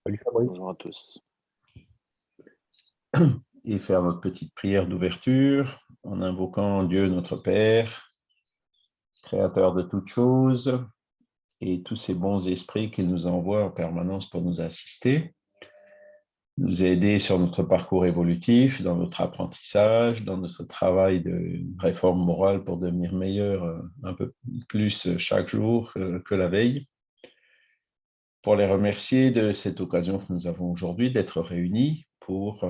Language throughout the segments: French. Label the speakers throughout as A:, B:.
A: Salut Fabrice.
B: Bonjour à tous.
C: Et faire notre petite prière d'ouverture en invoquant Dieu notre Père, créateur de toutes choses, et tous ces bons esprits qu'il nous envoie en permanence pour nous assister, nous aider sur notre parcours évolutif, dans notre apprentissage, dans notre travail de réforme morale pour devenir meilleur un peu plus chaque jour que la veille. Pour les remercier de cette occasion que nous avons aujourd'hui d'être réunis pour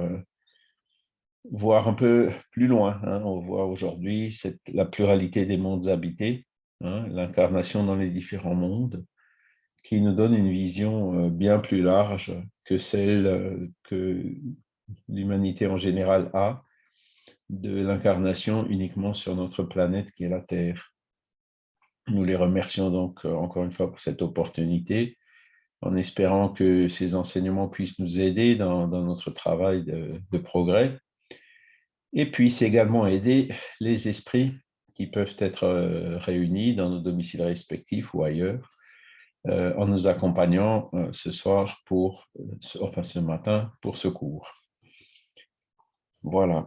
C: voir un peu plus loin. On voit aujourd'hui la pluralité des mondes habités, l'incarnation dans les différents mondes, qui nous donne une vision bien plus large que celle que l'humanité en général a de l'incarnation uniquement sur notre planète qui est la Terre. Nous les remercions donc encore une fois pour cette opportunité, en espérant que ces enseignements puissent nous aider dans notre travail de progrès. Et puis, c'est également aider les esprits qui peuvent être réunis dans nos domiciles respectifs ou ailleurs, en nous accompagnant ce soir ce matin pour ce cours. Voilà.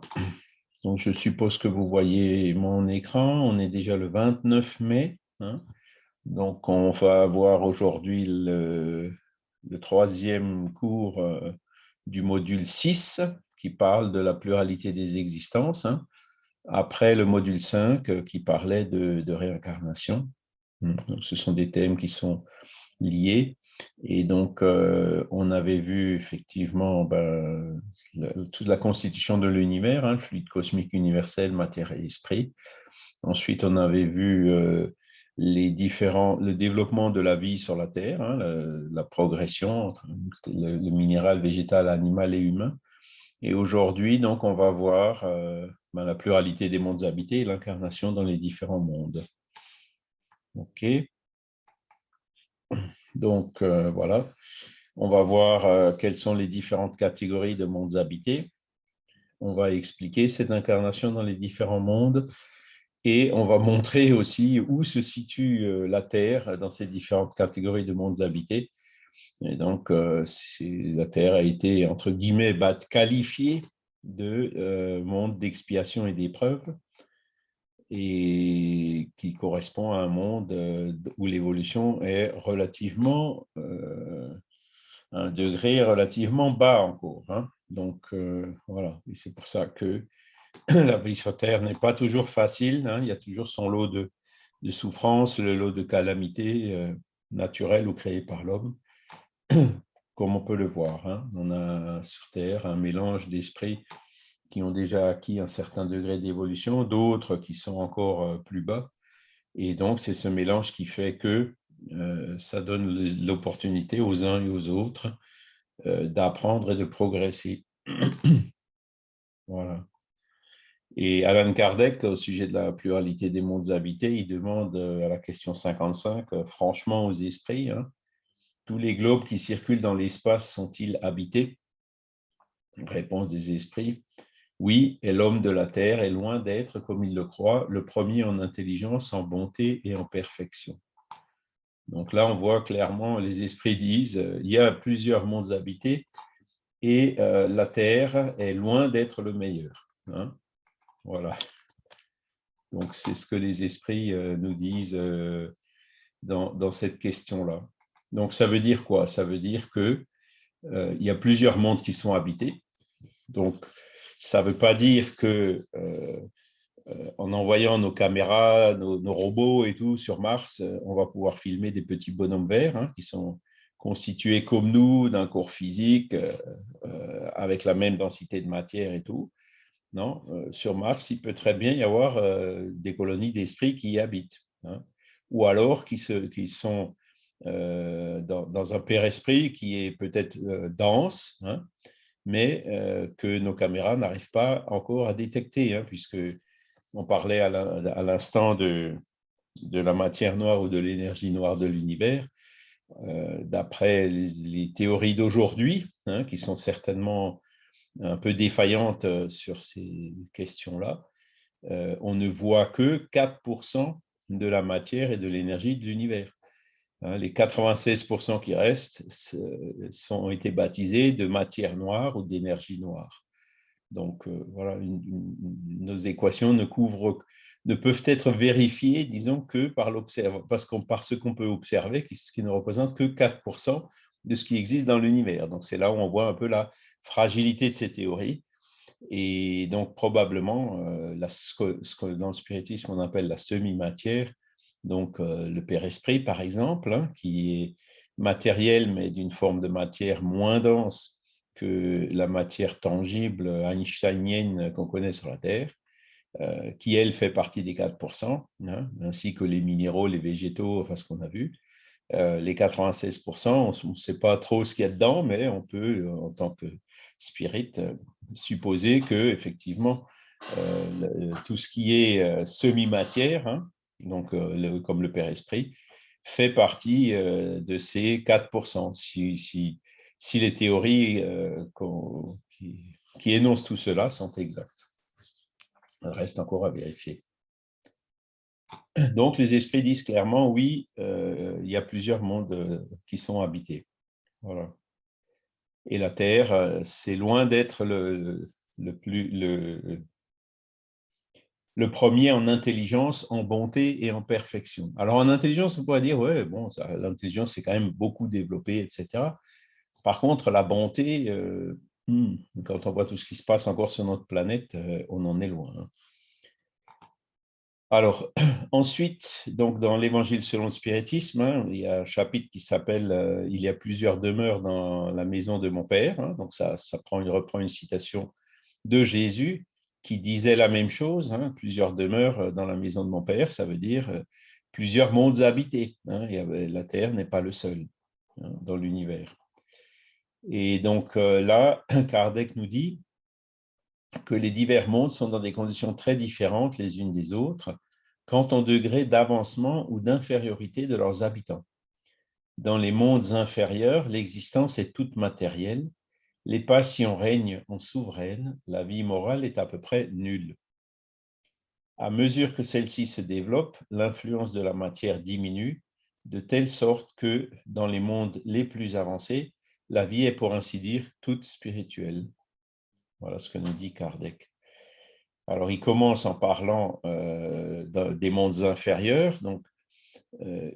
C: Donc, je suppose que vous voyez mon écran. On est déjà le 29 mai. Donc, on va avoir aujourd'hui le troisième cours du module 6 qui parle de la pluralité des existences, après le module 5 qui parlait de réincarnation. Donc, ce sont des thèmes qui sont liés. Et donc, on avait vu effectivement toute la constitution de l'univers, le fluide cosmique universel, matière et esprit. Ensuite, on avait vu le développement de la vie sur la Terre, la progression entre le minéral, végétal, animal et humain. Et aujourd'hui, donc, on va voir la pluralité des mondes habités et l'incarnation dans les différents mondes. OK. Donc, voilà. On va voir quelles sont les différentes catégories de mondes habités. On va expliquer cette incarnation dans les différents mondes et on va montrer aussi où se situe la Terre dans ces différentes catégories de mondes habités. Et donc, la Terre a été, entre guillemets, qualifiée de monde d'expiation et d'épreuve, et qui correspond à un monde où l'évolution est relativement, un degré relativement bas encore. Donc, voilà, et c'est pour ça que la vie sur Terre n'est pas toujours facile. Il y a toujours son lot de souffrances, le lot de calamités naturelles ou créées par l'homme, comme on peut le voir. On a sur Terre un mélange d'esprits qui ont déjà acquis un certain degré d'évolution, d'autres qui sont encore plus bas. Et donc, c'est ce mélange qui fait que ça donne l'opportunité aux uns et aux autres d'apprendre et de progresser. Voilà. Et Alan Kardec, au sujet de la pluralité des mondes habités, il demande à la question 55, franchement aux esprits, tous les globes qui circulent dans l'espace sont-ils habités? Réponse des esprits. Oui, et l'homme de la terre est loin d'être, comme il le croit, le premier en intelligence, en bonté et en perfection. Donc là, on voit clairement, les esprits disent, il y a plusieurs mondes habités et la terre est loin d'être le meilleur. Voilà. Donc, c'est ce que les esprits nous disent dans cette question-là. Donc, ça veut dire quoi? Ça veut dire qu'il y a plusieurs mondes qui sont habités. Donc, ça ne veut pas dire que en envoyant nos caméras, nos robots et tout sur Mars, on va pouvoir filmer des petits bonhommes verts qui sont constitués comme nous d'un corps physique avec la même densité de matière et tout. Non, sur Mars, il peut très bien y avoir des colonies d'esprits qui y habitent, ou alors qui sont dans un père-esprit qui est peut-être dense, mais que nos caméras n'arrivent pas encore à détecter, puisque on parlait à l'instant de la matière noire ou de l'énergie noire de l'univers. D'après les théories d'aujourd'hui, qui sont certainement un peu défaillantes sur ces questions-là, on ne voit que 4% de la matière et de l'énergie de l'univers. Les 96% qui restent ont été baptisés de matière noire ou d'énergie noire. Donc, voilà, nos équations ne peuvent être vérifiées, disons, que par ce qu'on peut observer, ce qui ne représente que 4% de ce qui existe dans l'univers. Donc, c'est là où on voit un peu la fragilité de ces théories. Et donc, probablement, ce que dans le spiritisme, on appelle la semi-matière, donc le Père-Esprit, par exemple, hein, qui est matériel, mais d'une forme de matière moins dense que la matière tangible einsteinienne qu'on connaît sur la Terre, qui, elle, fait partie des 4%, hein, ainsi que les minéraux, les végétaux, enfin ce qu'on a vu. Les 96%, on ne sait pas trop ce qu'il y a dedans, mais on peut, en tant que spirit, supposer que effectivement tout ce qui est semi-matière, hein, donc comme le Père Esprit, fait partie de ces 4%. Si les théories qui énoncent tout cela sont exactes. Il reste encore à vérifier. Donc, les esprits disent clairement, oui, il y a plusieurs mondes qui sont habités. Voilà. Et la Terre, c'est loin d'être le premier en intelligence, en bonté et en perfection. Alors, en intelligence, on pourrait dire, ouais, bon, l'intelligence, c'est quand même beaucoup développé, etc. Par contre, la bonté, quand on voit tout ce qui se passe encore sur notre planète, on en est loin. Alors, ensuite, donc dans l'Évangile selon le spiritisme, hein, il y a un chapitre qui s'appelle Il y a plusieurs demeures dans la maison de mon Père. Hein, donc, ça reprend une citation de Jésus qui disait la même chose. Hein, plusieurs demeures dans la maison de mon Père, ça veut dire plusieurs mondes habités. Hein, la Terre n'est pas le seul hein, dans l'univers. Et donc là, Kardec nous dit que les divers mondes sont dans des conditions très différentes les unes des autres, quant au degré d'avancement ou d'infériorité de leurs habitants. Dans les mondes inférieurs, l'existence est toute matérielle, les passions règnent en souveraine, la vie morale est à peu près nulle. À mesure que celle-ci se développe, l'influence de la matière diminue, de telle sorte que, dans les mondes les plus avancés, la vie est pour ainsi dire toute spirituelle. Voilà ce que nous dit Kardec. Alors, il commence en parlant des mondes inférieurs. Donc,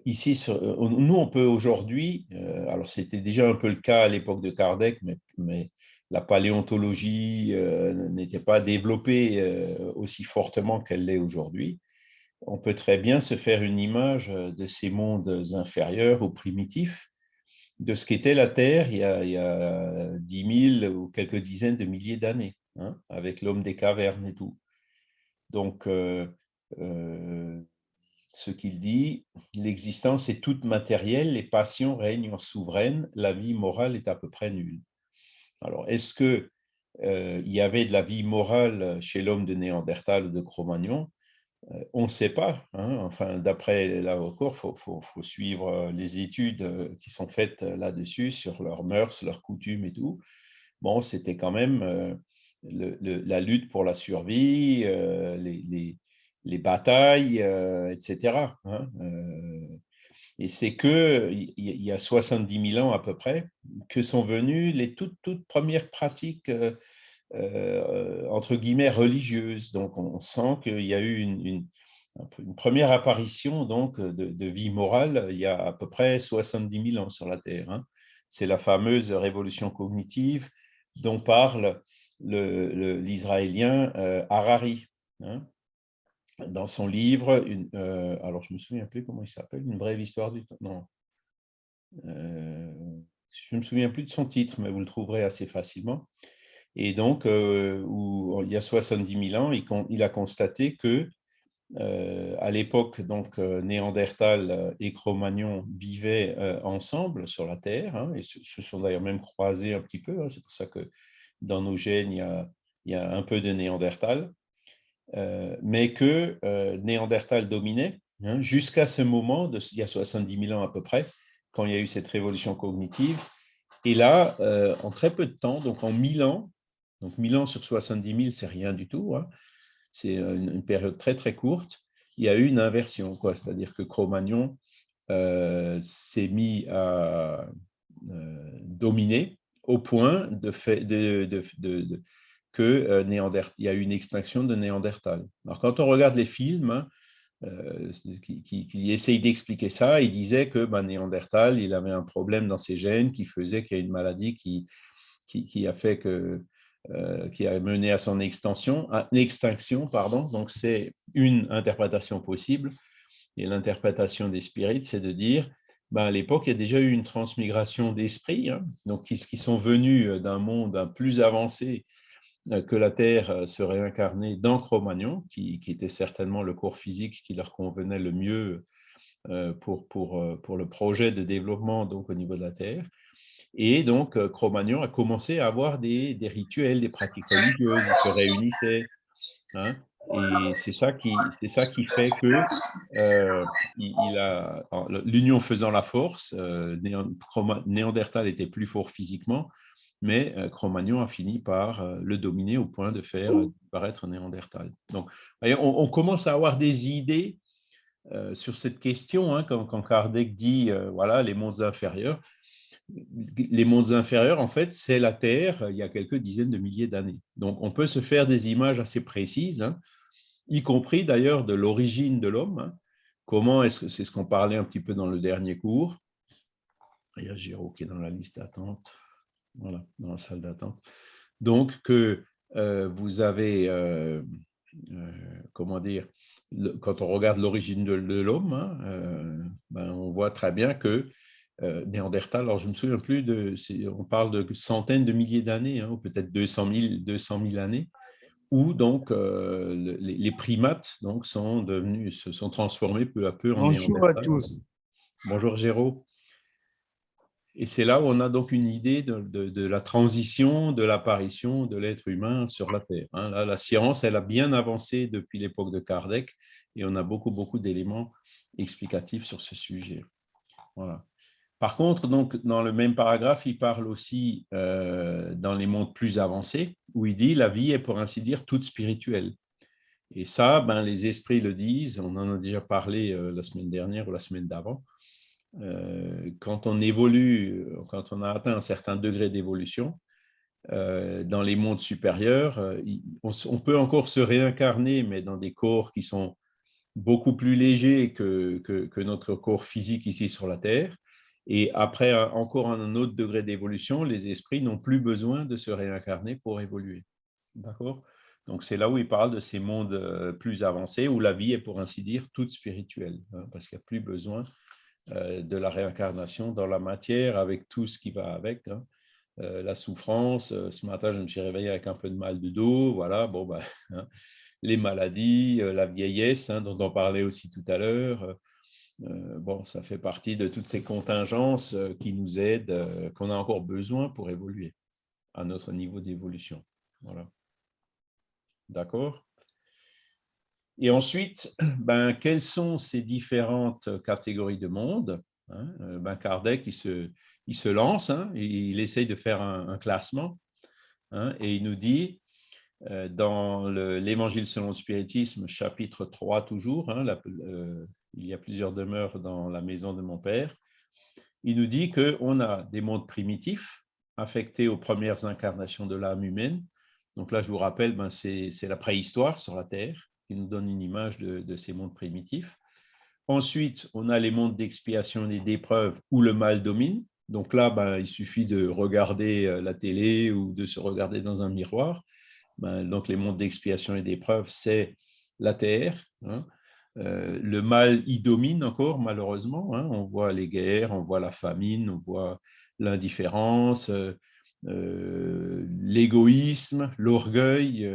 C: ici, nous, on peut aujourd'hui, alors c'était déjà un peu le cas à l'époque de Kardec, mais la paléontologie n'était pas développée aussi fortement qu'elle l'est aujourd'hui. On peut très bien se faire une image de ces mondes inférieurs ou primitifs, de ce qu'était la Terre il y a 10 000 ou quelques dizaines de milliers d'années, hein, avec l'homme des cavernes et tout. Donc, ce qu'il dit, l'existence est toute matérielle, les passions règnent en souveraine, la vie morale est à peu près nulle. Alors, est-ce que il y avait de la vie morale chez l'homme de Néandertal ou de Cro-Magnon? On ne sait pas. Hein. Enfin, d'après là encore, faut suivre les études qui sont faites là-dessus sur leurs mœurs, leurs coutumes et tout. Bon, c'était quand même la lutte pour la survie, les batailles, etc. Hein. Et c'est qu'il y a 70 000 ans à peu près que sont venues les toutes premières pratiques entre guillemets religieuses. Donc, on sent qu'il y a eu une première apparition donc, de vie morale il y a à peu près 70 000 ans sur la Terre. Hein. C'est la fameuse révolution cognitive dont parle l'Israélien Harari. Hein, dans son livre, alors je ne me souviens plus comment il s'appelle, Une brève histoire du temps. Non. Je ne me souviens plus de son titre, mais vous le trouverez assez facilement. Et donc, où, il y a 70 000 ans, il a constaté que à l'époque, donc Néandertal et Cro-Magnon vivaient ensemble sur la Terre, hein, et se sont d'ailleurs même croisés un petit peu. Hein, c'est pour ça que dans nos gènes, il y a un peu de Néandertal, mais que Néandertal dominait hein, jusqu'à ce moment, il y a 70 000 ans à peu près, quand il y a eu cette révolution cognitive. Et là, en très peu de temps, donc en 1000 ans, donc 1000 ans sur 70 000, c'est rien du tout, hein, c'est une période très très courte, il y a eu une inversion, quoi. C'est-à-dire que Cro-Magnon s'est mis à dominer au point que il y a eu une extinction de Néandertal. Alors, quand on regarde les films, hein, qui essayent d'expliquer ça, il disait que Néandertal, il avait un problème dans ses gènes qui faisait qu'il y a une maladie qui a fait que qui a mené à son extinction, pardon. Donc, c'est une interprétation possible. Et l'interprétation des spirites, c'est de dire, à l'époque, il y a déjà eu une transmigration d'esprits, hein, donc qui sont venus d'un monde plus avancé que la Terre se réincarnait dans Cro-Magnon, qui était certainement le corps physique qui leur convenait le mieux pour le projet de développement donc, au niveau de la Terre. Et donc, Cro-Magnon a commencé à avoir des rituels, des pratiques religieuses. Ils se réunissaient. Hein, et c'est ça qui fait que l'union faisant la force, Néandertal était plus fort physiquement, mais Cro-Magnon a fini par le dominer au point de faire disparaître Néandertal. Donc, on commence à avoir des idées sur cette question, hein, quand Kardec dit, voilà, les mondes inférieurs. Les mondes inférieurs, en fait, c'est la Terre il y a quelques dizaines de milliers d'années. Donc, on peut se faire des images assez précises, hein, y compris d'ailleurs de l'origine de l'homme. Hein. Comment est-ce que c'est ce qu'on parlait un petit peu dans le dernier cours. Il y a Géraud qui est dans la liste d'attente, voilà, dans la salle d'attente. Donc, que vous avez, comment dire, quand on regarde l'origine de l'homme, hein, on voit très bien que Néandertal, alors je ne me souviens plus, on parle de centaines de milliers d'années, hein, ou peut-être 200 000 années, où donc les primates donc, se sont transformés peu à peu en
A: Bonjour à
C: Néandertal.
A: tous.
C: Bonjour Géraud. Et c'est là où on a donc une idée de la transition, de l'apparition de l'être humain sur la Terre. Hein. Là, la science, elle a bien avancé depuis l'époque de Kardec et on a beaucoup d'éléments explicatifs sur ce sujet. Voilà. Par contre, donc, dans le même paragraphe, il parle aussi dans les mondes plus avancés, où il dit « la vie est pour ainsi dire toute spirituelle ». Et ça, les esprits le disent, on en a déjà parlé la semaine dernière ou la semaine d'avant, quand on évolue, quand on a atteint un certain degré d'évolution, dans les mondes supérieurs, on peut encore se réincarner, mais dans des corps qui sont beaucoup plus légers que notre corps physique ici sur la Terre. Et après encore un autre degré d'évolution, les esprits n'ont plus besoin de se réincarner pour évoluer. D'accord? Donc c'est là où il parle de ces mondes plus avancés, où la vie est pour ainsi dire toute spirituelle, hein, parce qu'il n'y a plus besoin de la réincarnation dans la matière avec tout ce qui va avec. Hein. La souffrance, ce matin je me suis réveillé avec un peu de mal de dos, voilà, bon hein, les maladies, la vieillesse, hein, dont on parlait aussi tout à l'heure. Bon, ça fait partie de toutes ces contingences qui nous aident, qu'on a encore besoin pour évoluer à notre niveau d'évolution. Voilà. D'accord? Et ensuite, quelles sont ces différentes catégories de monde, hein? Kardec, il se lance, hein, il essaye de faire un classement, hein, et il nous dit, dans l'Évangile selon le spiritisme, chapitre 3 toujours, hein, il y a plusieurs demeures dans la maison de mon père, il nous dit qu'on a des mondes primitifs affectés aux premières incarnations de l'âme humaine. Donc là, je vous rappelle, c'est la préhistoire sur la Terre qui nous donne une image de ces mondes primitifs. Ensuite, on a les mondes d'expiation et d'épreuve où le mal domine. Donc là, il suffit de regarder la télé ou de se regarder dans un miroir. Donc les mondes d'expiation et d'épreuve, c'est la Terre. Hein. Le mal y domine encore, malheureusement. Hein. On voit les guerres, on voit la famine, on voit l'indifférence, l'égoïsme, l'orgueil,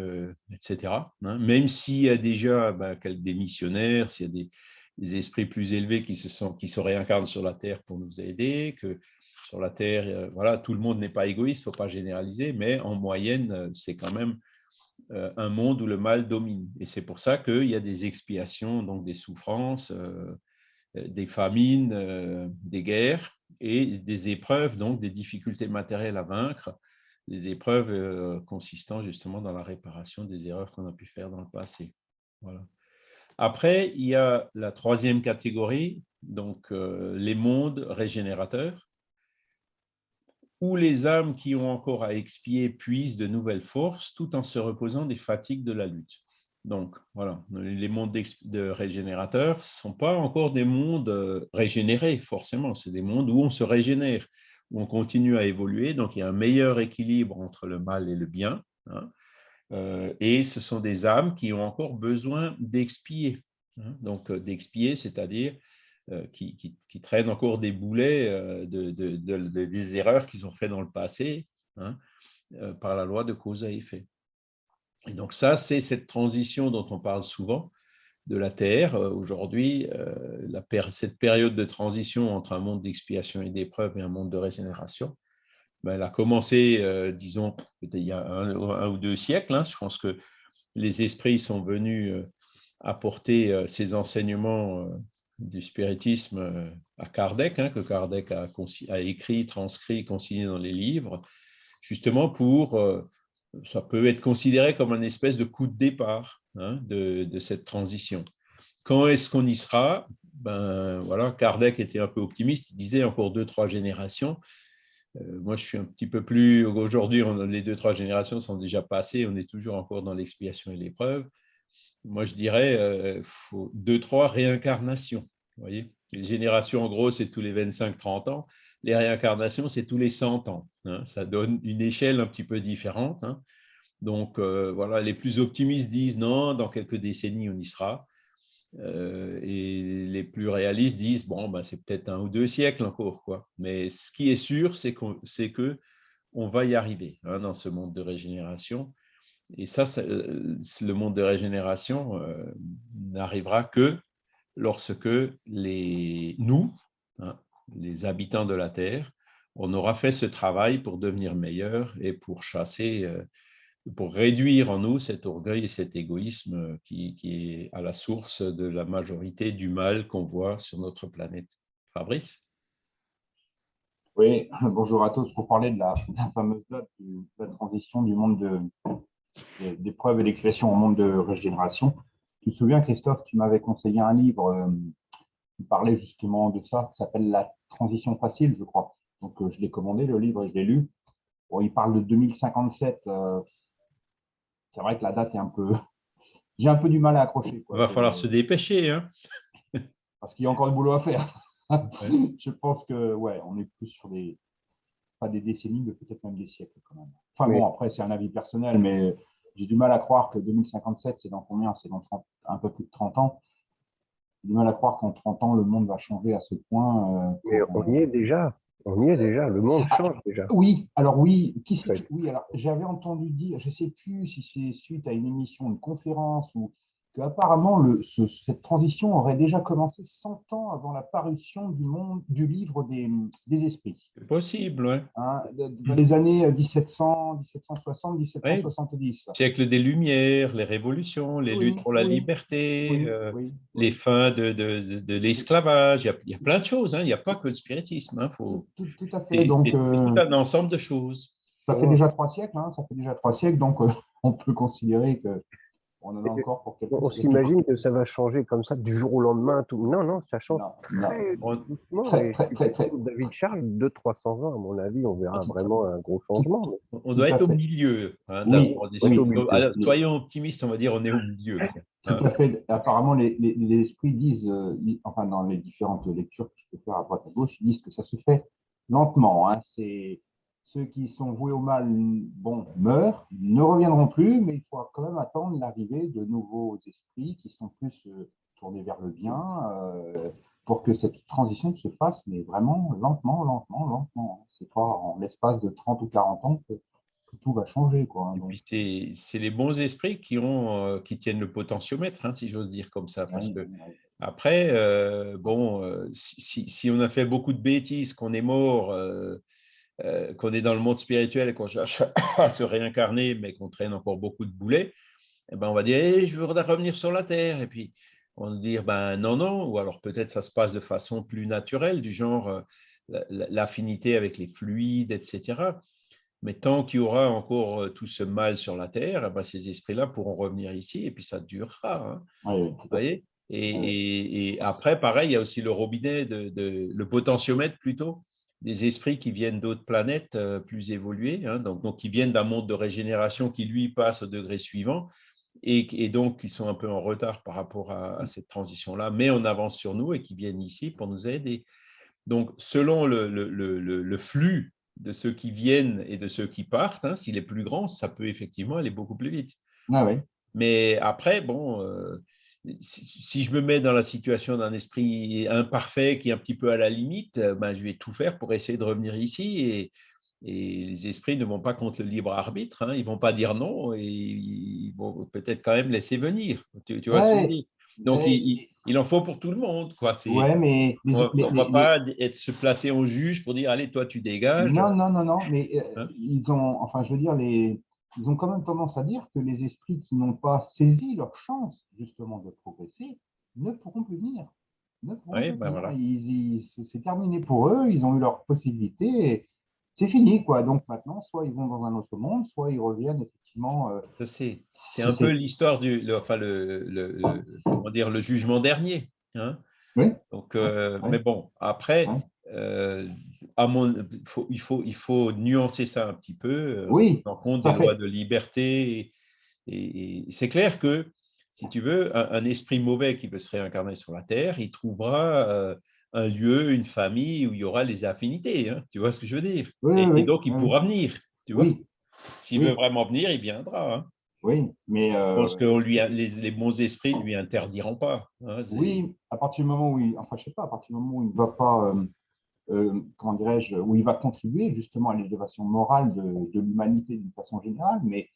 C: etc. Hein. Même s'il y a déjà des missionnaires, s'il y a des esprits plus élevés qui se réincarnent sur la Terre pour nous aider, que sur la Terre, voilà, tout le monde n'est pas égoïste, il ne faut pas généraliser, mais en moyenne, c'est quand même un monde où le mal domine. Et c'est pour ça qu'il y a des expiations, donc des souffrances, des famines, des guerres et des épreuves, donc des difficultés matérielles à vaincre, des épreuves consistant justement dans la réparation des erreurs qu'on a pu faire dans le passé. Voilà. Après, il y a la troisième catégorie, donc les mondes régénérateurs, où les âmes qui ont encore à expier puisent de nouvelles forces tout en se reposant des fatigues de la lutte. Donc, voilà, les mondes de régénérateurs ne sont pas encore des mondes régénérés, forcément. C'est des mondes où on se régénère, où on continue à évoluer. Donc, il y a un meilleur équilibre entre le mal et le bien. Hein. Et ce sont des âmes qui ont encore besoin d'expier. Hein. Donc, d'expier, c'est-à-dire qui traînent encore des boulets des erreurs qu'ils ont fait dans le passé, hein, par la loi de cause à effet. Et donc ça, c'est cette transition dont on parle souvent de la Terre. Aujourd'hui, cette période de transition entre un monde d'expiation et d'épreuve et un monde de régénération, ben, elle a commencé, disons, il y a un ou deux siècles. Hein. Je pense que les esprits sont venus apporter ces enseignements du spiritisme à Kardec, hein, que Kardec a écrit, transcrit, consigné dans les livres, justement pour, ça peut être considéré comme un espèce de coup de départ, hein, de cette transition. Quand est-ce qu'on y sera? Ben, voilà, Kardec était un peu optimiste, il disait encore 2-3 générations. Moi, je suis un petit peu plus, aujourd'hui, les 2-3 générations sont déjà passées, on est toujours encore dans l'expiation et l'épreuve. Moi, je dirais 2-3 réincarnations. Vous voyez, les générations, en gros, c'est tous les 25-30 ans. Les réincarnations, c'est tous les 100 ans. Hein. Ça donne une échelle un petit peu différente. Hein. Donc, voilà, les plus optimistes disent non, dans quelques décennies, on y sera. Et les plus réalistes disent bon, ben, c'est peut-être 1 ou 2 siècles encore, quoi. Mais ce qui est sûr, c'est que on va y arriver, hein, dans ce monde de régénération. Et ça, le monde de régénération n'arrivera que lorsque nous, hein, les habitants de la Terre, on aura fait ce travail pour devenir meilleurs et pour chasser, pour réduire en nous cet orgueil et cet égoïsme qui est à la source de la majorité du mal qu'on voit sur notre planète. Fabrice?
A: Oui, bonjour à tous. Pour parler de la fameuse date de la transition du monde d'épreuve et d'expression au monde de régénération, tu te souviens, Christophe, tu m'avais conseillé un livre qui parlait justement de ça, qui s'appelle La transition facile, je crois. Donc, je l'ai commandé, le livre, et je l'ai lu. Bon, il parle de 2057. C'est vrai que la date est un peu… J'ai un peu du mal à accrocher,
C: Il
A: quoi.
C: va falloir se dépêcher. Hein.
A: Parce qu'il y a encore du boulot à faire.
C: Ouais.
A: Je pense que, ouais, on est plus sur pas des décennies, mais peut-être même des siècles quand même. Enfin
B: Mais
A: bon, après, c'est un avis personnel, mais j'ai du mal à croire que 2057, c'est dans combien? C'est dans 30, un peu plus de 30 ans. J'ai du mal à croire qu'en 30 ans, le monde va changer à ce point.
B: on y est déjà. On y est déjà. Le monde
A: Ah,
B: change déjà.
A: oui, alors oui,
B: En fait.
A: oui, alors j'avais entendu dire, je ne sais plus si c'est suite à une émission, une conférence, ou qu'apparemment cette transition aurait déjà commencé 100 ans avant la parution du livre des esprits.
C: C'est possible, ouais.
A: Hein, dans les années 1700, 1760,
C: Ouais.
A: 1770.
C: Siècle des Lumières, les révolutions, les luttes
A: Oui,
C: pour la
A: oui,
C: liberté,
A: oui, oui,
C: les
A: oui.
C: fins de l'esclavage. Il y a plein de choses. Hein. Il n'y a pas que le spiritisme. Hein.
A: Tout à fait. Donc,
C: C'est tout un ensemble de choses.
A: ça fait déjà 3 siècles. Hein, ça fait déjà 3 siècles. Donc, on peut considérer qu'on en a encore pour
B: On
A: quelques siècles.
B: s'imagine que ça va changer comme ça du jour au lendemain. Tout. Non, non, ça change
A: Non, non.
B: très
C: On,
B: doucement.
A: Très,
B: Et
A: très, très, très.
B: comme David Charles, 200-300 ans, à mon avis, on
A: Ah,
B: verra
A: tout,
B: vraiment un gros
A: tout,
B: changement.
C: on
A: tout
C: doit
A: à
C: être au
A: fait.
C: milieu, hein, de la
A: Oui,
B: On est
C: transition.
B: au milieu.
C: Alors, soyons optimistes, on va dire on est au milieu. Quoi.
A: tout
C: Hein.
A: à fait. Apparemment, les esprits disent, enfin, dans les différentes lectures que je peux faire à droite à gauche, ils disent que ça se fait lentement. Hein. C'est ceux qui sont voués au mal, bon, meurent, ne reviendront plus, mais il faut quand même attendre l'arrivée de nouveaux esprits qui sont plus tournés vers le bien pour que cette transition se fasse, mais vraiment lentement, lentement, lentement. C'est pas en l'espace de 30 ou 40 ans que tout va changer, quoi. Hein.
C: Et
A: Donc,
C: puis, c'est les bons esprits qui tiennent le potentiomètre, hein, si j'ose dire comme ça. Parce
A: oui,
C: que
A: oui.
C: après, bon, si on a fait beaucoup de bêtises, qu'on est mort, qu'on est dans le monde spirituel et qu'on cherche à se réincarner, mais qu'on traîne encore beaucoup de boulets, eh ben, on va dire hey, je voudrais revenir sur la Terre. Et puis, on va dire ben, non, non. Ou alors peut-être ça se passe de façon plus naturelle, du genre l'affinité avec les fluides, etc. Mais tant qu'il y aura encore tout ce mal sur la terre, eh ben, ces esprits-là pourront revenir ici et puis ça durera. Hein,
A: Oui,
C: vous
A: tout à fait.
C: voyez et après, pareil, il y a aussi le robinet, le potentiomètre plutôt, des esprits qui viennent d'autres planètes plus évoluées, hein, donc qui viennent d'un monde de régénération qui, lui, passe au degré suivant et donc qui sont un peu en retard par rapport à cette transition-là, mais on avance sur nous et qui viennent ici pour nous aider. Donc, selon le flux de ceux qui viennent et de ceux qui partent, hein, s'il est plus grand, ça peut effectivement aller beaucoup plus vite.
A: Ah oui.
C: Mais après, bon, si je me mets dans la situation d'un esprit imparfait qui est un petit peu à la limite, ben, je vais tout faire pour essayer de revenir ici. Et les esprits ne vont pas contre le libre arbitre, hein, ils ne vont pas dire non et ils vont peut-être quand même laisser venir. Tu vois ce que je veux
A: Ouais,
C: dire? Donc, il en faut pour tout le monde, quoi.
A: ouais, mais
C: On ne va pas se placer en juge pour dire, allez, toi, tu dégages.
A: non, non, non, non, mais
C: Hein.
A: ils ont, enfin, je veux dire, ils ont quand même tendance à dire que les esprits qui n'ont pas saisi leur chance, justement, de progresser, ne pourront plus venir. Ne pourront
C: Oui,
A: plus
C: ben
A: venir.
C: voilà.
A: C'est terminé pour eux, ils ont eu leur possibilité, et c'est fini, quoi. Donc maintenant, soit ils vont dans un autre monde, soit ils reviennent effectivement.
C: C'est un peu l'histoire enfin, comment dire, le jugement dernier. Hein.
A: Oui,
C: Donc,
A: oui,
C: mais bon, après,
A: oui,
C: euh, il faut nuancer ça un petit peu, en
A: oui,
C: tenant compte des
A: ça
C: lois
A: fait.
C: de liberté. Et c'est clair que, si tu veux, un esprit mauvais qui veut se réincarner sur la Terre, il trouvera un lieu, une famille où il y aura les affinités. Hein, tu vois ce que je veux dire?
A: Oui,
C: Et
A: oui,
C: donc, il
A: oui, oui,
C: pourra venir. Tu vois?
A: oui,
C: S'il veut
A: oui,
C: vraiment venir, il viendra. Hein.
A: oui, mais
C: Je pense que les bons esprits ne lui interdiront pas. Hein,
A: oui, à partir du moment où enfin, je sais pas, à partir du moment où il ne va pas. Comment dirais-je, où il va contribuer justement à l'élévation morale de l'humanité d'une façon générale, mais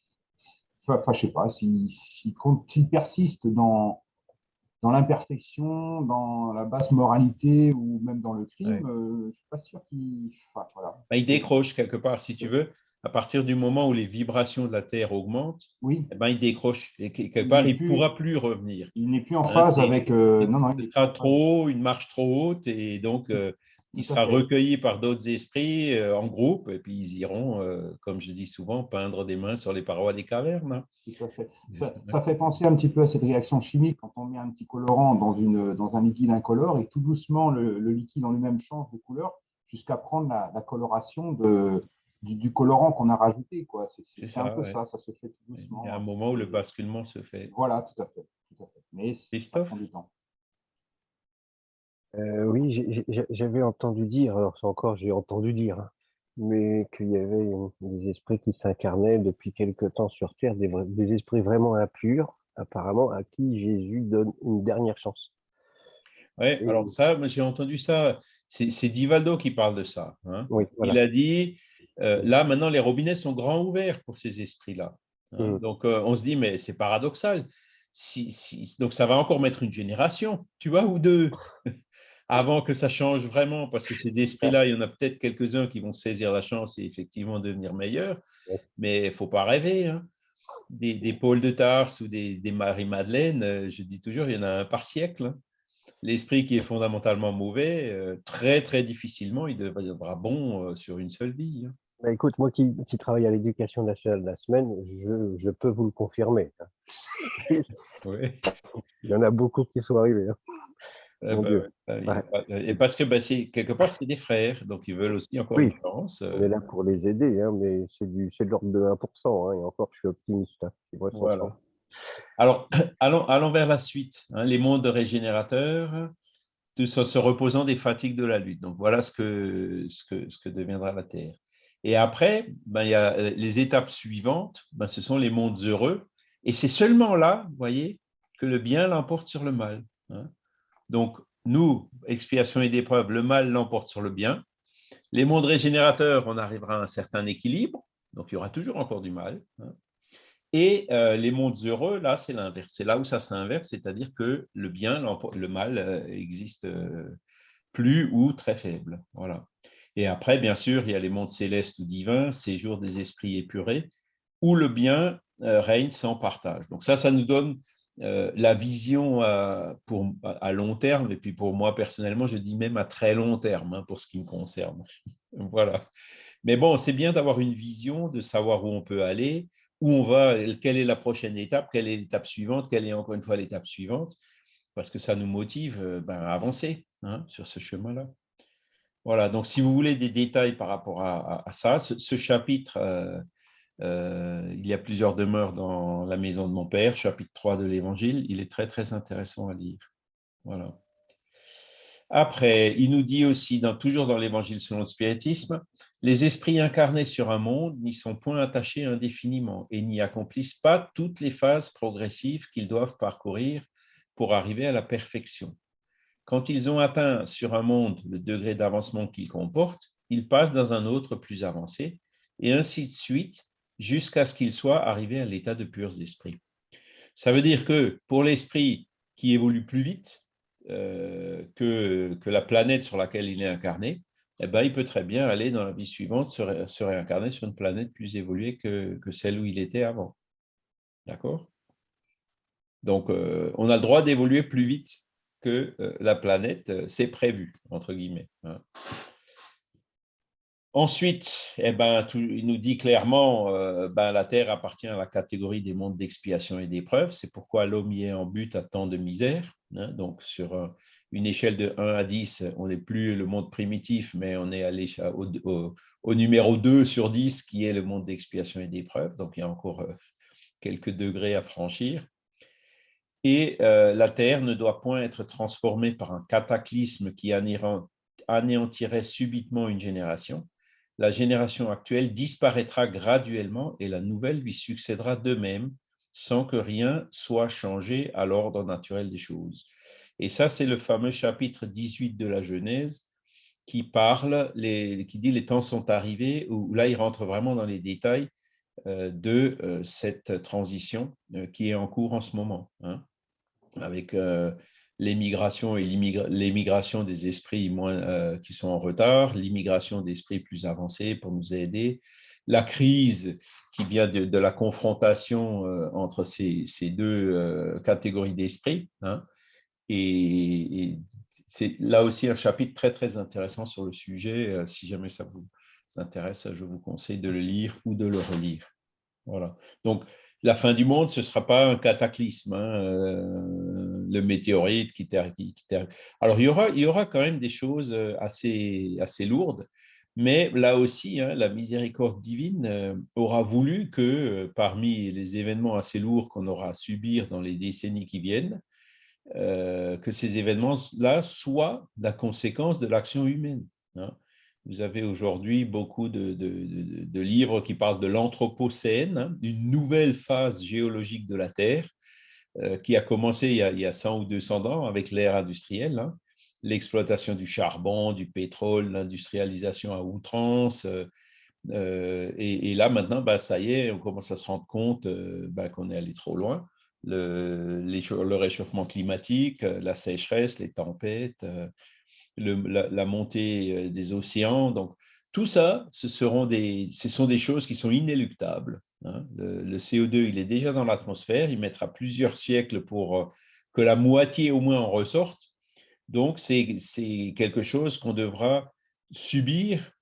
A: enfin, je sais pas, s'il persiste dans l'imperfection, dans la basse moralité ou même dans le crime,
C: ouais.
A: je suis pas sûr qu'il. Enfin, voilà.
C: Ben, il décroche quelque part, si tu veux. À partir du moment où les vibrations de la Terre augmentent,
A: Oui,
C: eh ben, il décroche. Et quelque
A: il
C: part,
A: n'est
C: il ne
A: plus,
C: pourra plus revenir.
A: il n'est plus en
C: Hein,
A: phase avec. Non, non, il
C: ce
A: n'est plus
C: sera
A: en phase.
C: trop haut, une marche trop haute, et donc
A: Tout,
C: il
A: tout à
C: sera
A: fait.
C: recueilli par d'autres esprits en groupe, et puis ils iront, comme je dis souvent, peindre des mains sur les parois des cavernes. Hein.
A: Tout à fait. Ça fait penser un petit peu à cette réaction chimique quand on met un petit colorant dans un liquide incolore et tout doucement le liquide en lui-même change de couleur jusqu'à prendre la coloration du colorant qu'on a rajouté, quoi.
C: C'est
A: C'est un
C: ça,
A: peu
C: ouais.
A: ça, ça se fait tout
C: Il y a un
A: doucement.
C: moment où le basculement se fait.
A: Voilà, tout à fait. Tout à fait. Mais ça prend
C: Christophe?
A: du temps.
B: Oui, j'avais entendu dire, alors c'est encore j'ai entendu dire, hein, mais qu'il y avait des esprits qui s'incarnaient depuis quelque temps sur Terre, des esprits vraiment impurs, apparemment, à qui Jésus donne une dernière chance.
C: Oui, alors
B: Et
C: ça, moi, j'ai entendu ça. C'est Divaldo qui parle de ça. Hein.
B: oui,
C: Il
B: voilà.
C: a dit,
B: Mm.
C: là, maintenant, les robinets sont grands ouverts pour ces esprits-là. Hein.
B: Mm.
C: Donc, on se dit, mais c'est paradoxal. Donc, ça va encore mettre une génération, tu vois, ou deux, avant que ça change vraiment, parce que ces
B: C'est ça.
C: esprits-là, il y en a peut-être quelques-uns qui vont saisir la chance et effectivement devenir meilleurs,
B: Ouais.
C: mais il ne faut pas rêver. Hein. Des Paul de Tarse ou des Marie-Madeleine, je dis toujours, il y en a un par siècle. Hein. L'esprit qui est fondamentalement mauvais, très, très difficilement, il deviendra bon sur une seule vie. Hein.
B: Bah, écoute, moi qui travaille à l'éducation nationale la semaine, je peux vous le confirmer. Hein.
C: Oui.
B: Il y en a beaucoup qui sont arrivés. Hein. Mon
C: Ben,
B: Dieu.
C: ouais. Ben,
B: Ouais.
C: et parce que ben, quelque part, c'est des frères, donc ils veulent aussi encore une
B: Oui,
C: chance.
B: on est là pour les aider, hein, mais c'est de l'ordre de 1%, hein, et encore, je suis optimiste. Hein, tu vois, ça sent.
C: Voilà. Alors, allons vers la suite. Hein, les mondes régénérateurs, tout ça se reposant des fatigues de la lutte. Donc, voilà ce que deviendra la Terre. Et après, ben, il y a les étapes suivantes, ben, ce sont les mondes heureux. Et c'est seulement là, vous voyez, que le bien l'emporte sur le mal. Hein. Donc, nous, expiation et d'épreuve, le mal l'emporte sur le bien. Les mondes régénérateurs, on arrivera à un certain équilibre. Donc, il y aura toujours encore du mal. Hein. Et les mondes heureux, là, c'est l'inverse. C'est là où ça s'inverse, c'est-à-dire que le bien, le mal existe plus ou très faible. Voilà. Et après, bien sûr, il y a les mondes célestes ou divins, séjour des esprits épurés, où le bien règne sans partage. Donc ça nous donne la vision à long terme, et puis pour moi personnellement, je dis même à très long terme, hein, pour ce qui me concerne. Voilà. Mais bon, c'est bien d'avoir une vision, de savoir où on peut aller, où on va, quelle est la prochaine étape, quelle est l'étape suivante, quelle est encore une fois l'étape suivante, parce que ça nous motive à avancer sur ce chemin-là. Voilà, donc si vous voulez des détails par rapport à ça, ce chapitre, il y a plusieurs demeures dans la maison de mon père, chapitre 3 de l'Évangile, il est très, très intéressant à lire. Voilà. Après, il nous dit aussi, toujours dans l'Évangile selon le spiritisme, les esprits incarnés sur un monde n'y sont point attachés indéfiniment et n'y accomplissent pas toutes les phases progressives qu'ils doivent parcourir pour arriver à la perfection. Quand ils ont atteint sur un monde le degré d'avancement qu'il comporte, ils passent dans un autre plus avancé, et ainsi de suite, jusqu'à ce qu'ils soient arrivés à l'état de purs esprits. Ça veut dire que pour l'esprit qui évolue plus vite que la planète sur laquelle il est incarné, eh ben, il peut très bien aller dans la vie suivante se réincarner sur une planète plus évoluée que celle où il était avant. D'accord? Donc, on a le droit d'évoluer plus vite que la planète, c'est prévu, entre guillemets. Ensuite, il nous dit clairement la Terre appartient à la catégorie des mondes d'expiation et d'épreuve. C'est pourquoi l'homme y est en but à tant de misère. Donc, sur une échelle de 1 à 10, on n'est plus le monde primitif, mais on est allé au numéro 2 sur 10, qui est le monde d'expiation et d'épreuve. Donc, il y a encore quelques degrés à franchir. Et la Terre ne doit point être transformée par un cataclysme qui anéantirait subitement une génération. La génération actuelle disparaîtra graduellement et la nouvelle lui succédera de même, sans que rien soit changé à l'ordre naturel des choses. Et ça, c'est le fameux chapitre 18 de la Genèse qui dit les temps sont arrivés, où là, il rentre vraiment dans les détails de cette transition qui est en cours en ce moment, avec l'émigration et l'émigration des esprits qui sont en retard, l'immigration d'esprits plus avancés pour nous aider, la crise qui vient de la confrontation entre ces deux catégories d'esprits. Et c'est là aussi un chapitre très, très intéressant sur le sujet. Si jamais ça vous intéresse, je vous conseille de le lire ou de le relire. Voilà. Donc, la fin du monde, ce ne sera pas un cataclysme, le météorite qui termine. Alors, il y aura quand même des choses assez lourdes, mais là aussi, la miséricorde divine aura voulu que parmi les événements assez lourds qu'on aura à subir dans les décennies qui viennent, que ces événements-là soient la conséquence de l'action humaine. Vous avez aujourd'hui beaucoup de livres qui parlent de l'anthropocène, d'une nouvelle phase géologique de la Terre qui a commencé il y a 100 ou 200 ans avec l'ère industrielle, l'exploitation du charbon, du pétrole, l'industrialisation à outrance. Et là, maintenant, ça y est, on commence à se rendre compte qu'on est allé trop loin. Le réchauffement climatique, la sécheresse, les tempêtes, la montée des océans. Donc, tout ça, ce sont des choses qui sont inéluctables. Le CO2, il est déjà dans l'atmosphère. Il mettra plusieurs siècles pour que la moitié au moins en ressorte. Donc, c'est quelque chose qu'on devra subir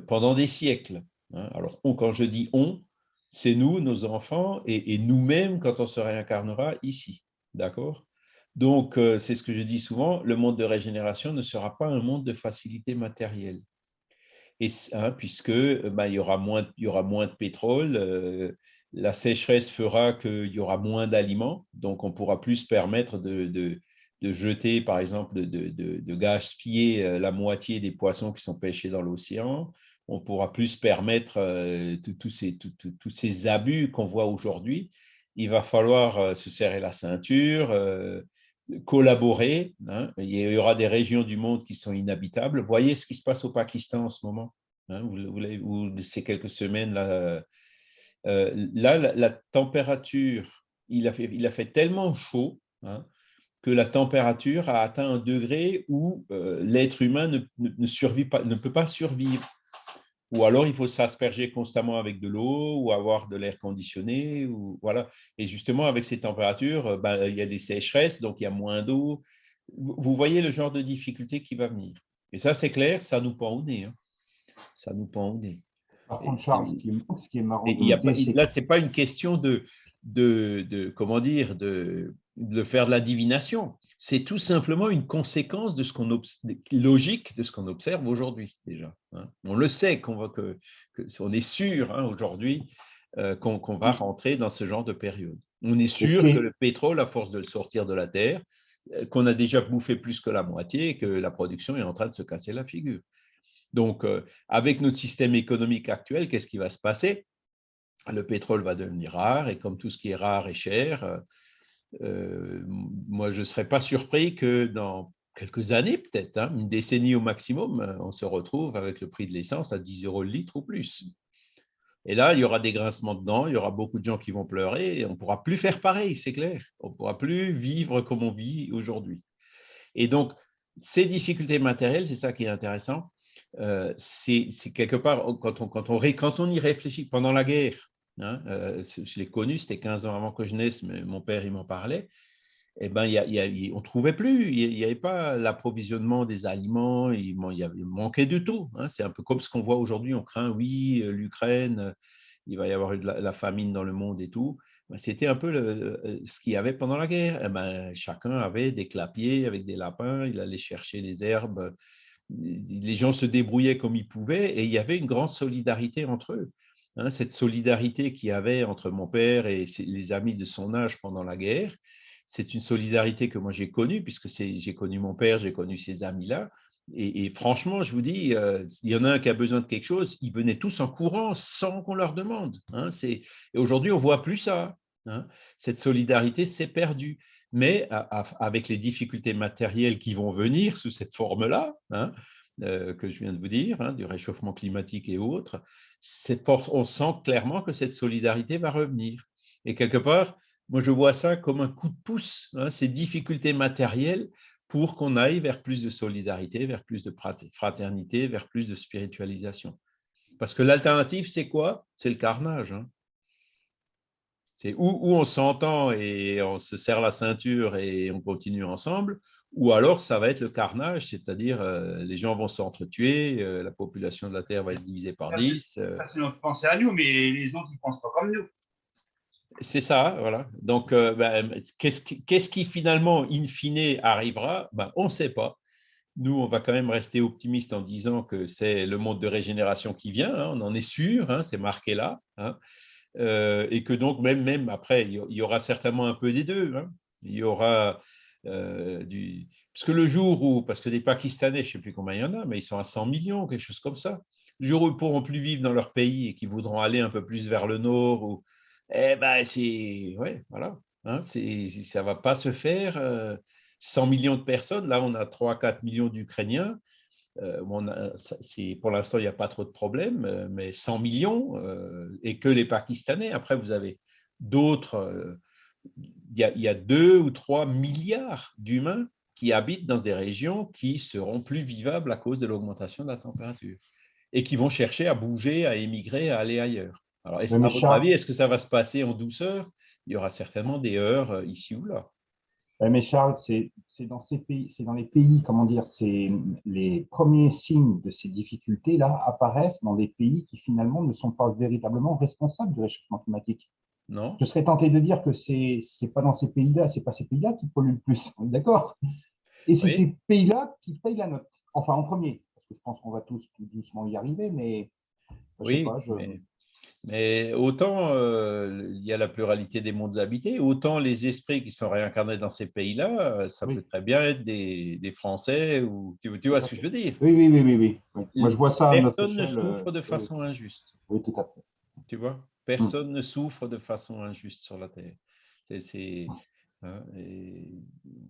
C: pendant des siècles. Alors, quand je dis on, c'est nous, nos enfants, et nous-mêmes quand on se réincarnera ici. D'accord? Donc, c'est ce que je dis souvent, le monde de régénération ne sera pas un monde de facilité matérielle. Et, puisque il y aura moins de pétrole, la sécheresse fera qu'il y aura moins d'aliments, donc on pourra plus se permettre de jeter, par exemple, de gaspiller la moitié des poissons qui sont pêchés dans l'océan. On pourra plus se permettre tous ces abus qu'on voit aujourd'hui. Il va falloir se serrer la ceinture, collaborer. Il y aura des régions du monde qui sont inhabitables. Voyez ce qui se passe au Pakistan en ce moment. Ou ces quelques semaines là, la température, il a fait tellement chaud que la température a atteint un degré où l'être humain ne peut pas survivre. Ou alors il faut s'asperger constamment avec de l'eau ou avoir de l'air conditionné. Voilà. Et justement, avec ces températures, il y a des sécheresses, donc il y a moins d'eau. Vous voyez le genre de difficulté qui va venir. Et ça, c'est clair, ça nous pend au nez. ça nous pend au nez.
A: Par contre, Charles, ce qui est marrant
C: Et
A: de noter, c'est
C: là, ce n'est pas une question comment dire, de faire de la divination. C'est tout simplement une conséquence de ce qu'on logique de ce qu'on observe aujourd'hui déjà. Hein. On le sait, on est sûr aujourd'hui qu'on va rentrer dans ce genre de période. On est sûr que le pétrole, à force de le sortir de la terre, qu'on a déjà bouffé plus que la moitié et que la production est en train de se casser la figure. Donc, avec notre système économique actuel, qu'est-ce qui va se passer? Le pétrole va devenir rare et comme tout ce qui est rare et cher, moi, je ne serais pas surpris que dans quelques années, peut-être, hein, une décennie au maximum, on se retrouve avec le prix de l'essence à 10 € le litre ou plus. Et là, il y aura des grincements dedans, il y aura beaucoup de gens qui vont pleurer et on ne pourra plus faire pareil, c'est clair. On ne pourra plus vivre comme on vit aujourd'hui. Et donc, ces difficultés matérielles, c'est ça qui est intéressant. C'est quelque part, quand on y réfléchit pendant la guerre, hein, je l'ai connu, c'était 15 ans avant que je naisse, mais mon père, il m'en parlait, eh ben, on ne trouvait plus, il n'y avait pas l'approvisionnement des aliments, il manquait de tout. Hein. C'est un peu comme ce qu'on voit aujourd'hui, on craint, oui, l'Ukraine, il va y avoir de la famine dans le monde et tout. C'était un peu ce qu'il y avait pendant la guerre. Eh ben, chacun avait des clapiers avec des lapins, il allait chercher les herbes, les gens se débrouillaient comme ils pouvaient et il y avait une grande solidarité entre eux. Hein, cette solidarité qu'il y avait entre mon père et les amis de son âge pendant la guerre, c'est une solidarité que moi j'ai connue, puisque j'ai connu mon père, j'ai connu ces amis-là. Et franchement, je vous dis, il y en a un qui a besoin de quelque chose, ils venaient tous en courant sans qu'on leur demande. Hein, et aujourd'hui, on ne voit plus ça. Hein. Cette solidarité s'est perdue. Mais avec les difficultés matérielles qui vont venir sous cette forme-là, hein, que je viens de vous dire, hein, du réchauffement climatique et autres, on sent clairement que cette solidarité va revenir. Et quelque part, moi, je vois ça comme un coup de pouce, hein, ces difficultés matérielles pour qu'on aille vers plus de solidarité, vers plus de fraternité, vers plus de spiritualisation. Parce que l'alternative, c'est quoi? C'est le carnage. Hein. C'est où on s'entend et on se serre la ceinture et on continue ensemble, ou alors ça va être le carnage, c'est-à-dire les gens vont s'entretuer, la population de la Terre va être divisée par 10.
D: Ça, c'est notre pensée à nous, mais les autres, ils ne pensent pas comme nous.
C: C'est ça, voilà. Donc, qu'est-ce qui finalement, in fine, arrivera? On ne sait pas. Nous, on va quand même rester optimiste en disant que c'est le monde de régénération qui vient, hein, on en est sûr, hein, c'est marqué là. Hein, et que donc, même après, il y aura certainement un peu des deux. Hein. Il y aura parce que le jour où, parce que des Pakistanais, je ne sais plus combien il y en a, mais ils sont à 100 millions, quelque chose comme ça. Le jour où ils ne pourront plus vivre dans leur pays et qu'ils voudront aller un peu plus vers le nord, eh ben, ouais, voilà. Hein, ça ne va pas se faire. 100 millions de personnes, là, on a 3-4 millions d'Ukrainiens. Pour l'instant, il n'y a pas trop de problèmes, mais 100 millions et que les Pakistanais. Après, vous avez d'autres. Il y a 2 ou 3 milliards d'humains qui habitent dans des régions qui seront plus vivables à cause de l'augmentation de la température et qui vont chercher à bouger, à émigrer, à aller ailleurs. Alors, à votre avis, est-ce que ça va se passer en douceur? Il y aura certainement des heurts ici ou là.
A: Mais Charles, c'est dans ces pays, c'est dans les pays, comment dire, c'est les premiers signes de ces difficultés-là apparaissent dans des pays qui finalement ne sont pas véritablement responsables du réchauffement climatique.
C: Non?
A: Je serais tenté de dire que c'est pas dans ces pays-là, c'est pas ces pays-là qui polluent le plus, d'accord? Et c'est ces pays-là qui payent la note. Enfin, en premier, parce que je pense qu'on va tous tout doucement y arriver, mais je sais
C: Oui,
A: pas.
C: mais autant il y a la pluralité des mondes habités, autant les esprits qui sont réincarnés dans ces pays-là, ça peut très bien être des Français, ou tu vois ce que je veux dire.
A: Oui. Moi, je vois ça à notre
C: Personne ne
A: échelle.
C: souffre de façon injuste.
A: Oui, tout à fait.
C: Tu vois, personne ne souffre de façon injuste sur la Terre. Hein, et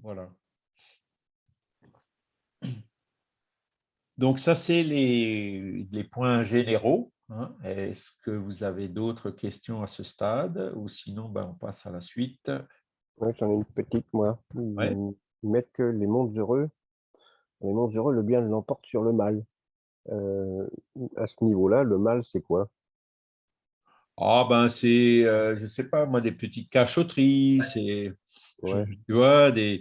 C: voilà. Donc ça, c'est les points généraux. Hein. Est-ce que vous avez d'autres questions à ce stade ou sinon, on passe à la suite.
B: Ouais, j'en ai une petite, moi.
C: Ouais.
B: Ils mettent que les mondes heureux, le bien l'emporte sur le mal. À ce niveau-là, le mal, c'est quoi?
C: C'est, je sais pas, moi, des petites cachotteries,
B: Ouais.
C: tu vois, de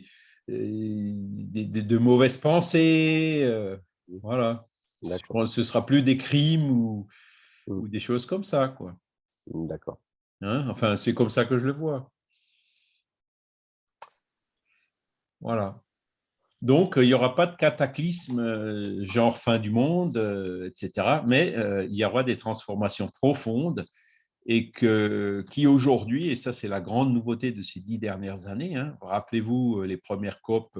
C: mauvaises pensées, voilà.
B: D'accord.
C: Ce sera plus des crimes ou
B: Mm.
C: des choses comme ça, quoi.
B: D'accord.
C: Hein, enfin, c'est comme ça que je le vois. Voilà. Donc, il n'y aura pas de cataclysme genre fin du monde, etc. Mais il y aura des transformations profondes et qui aujourd'hui, et ça c'est la grande nouveauté de ces 10 dernières années, hein, rappelez-vous les premières COP,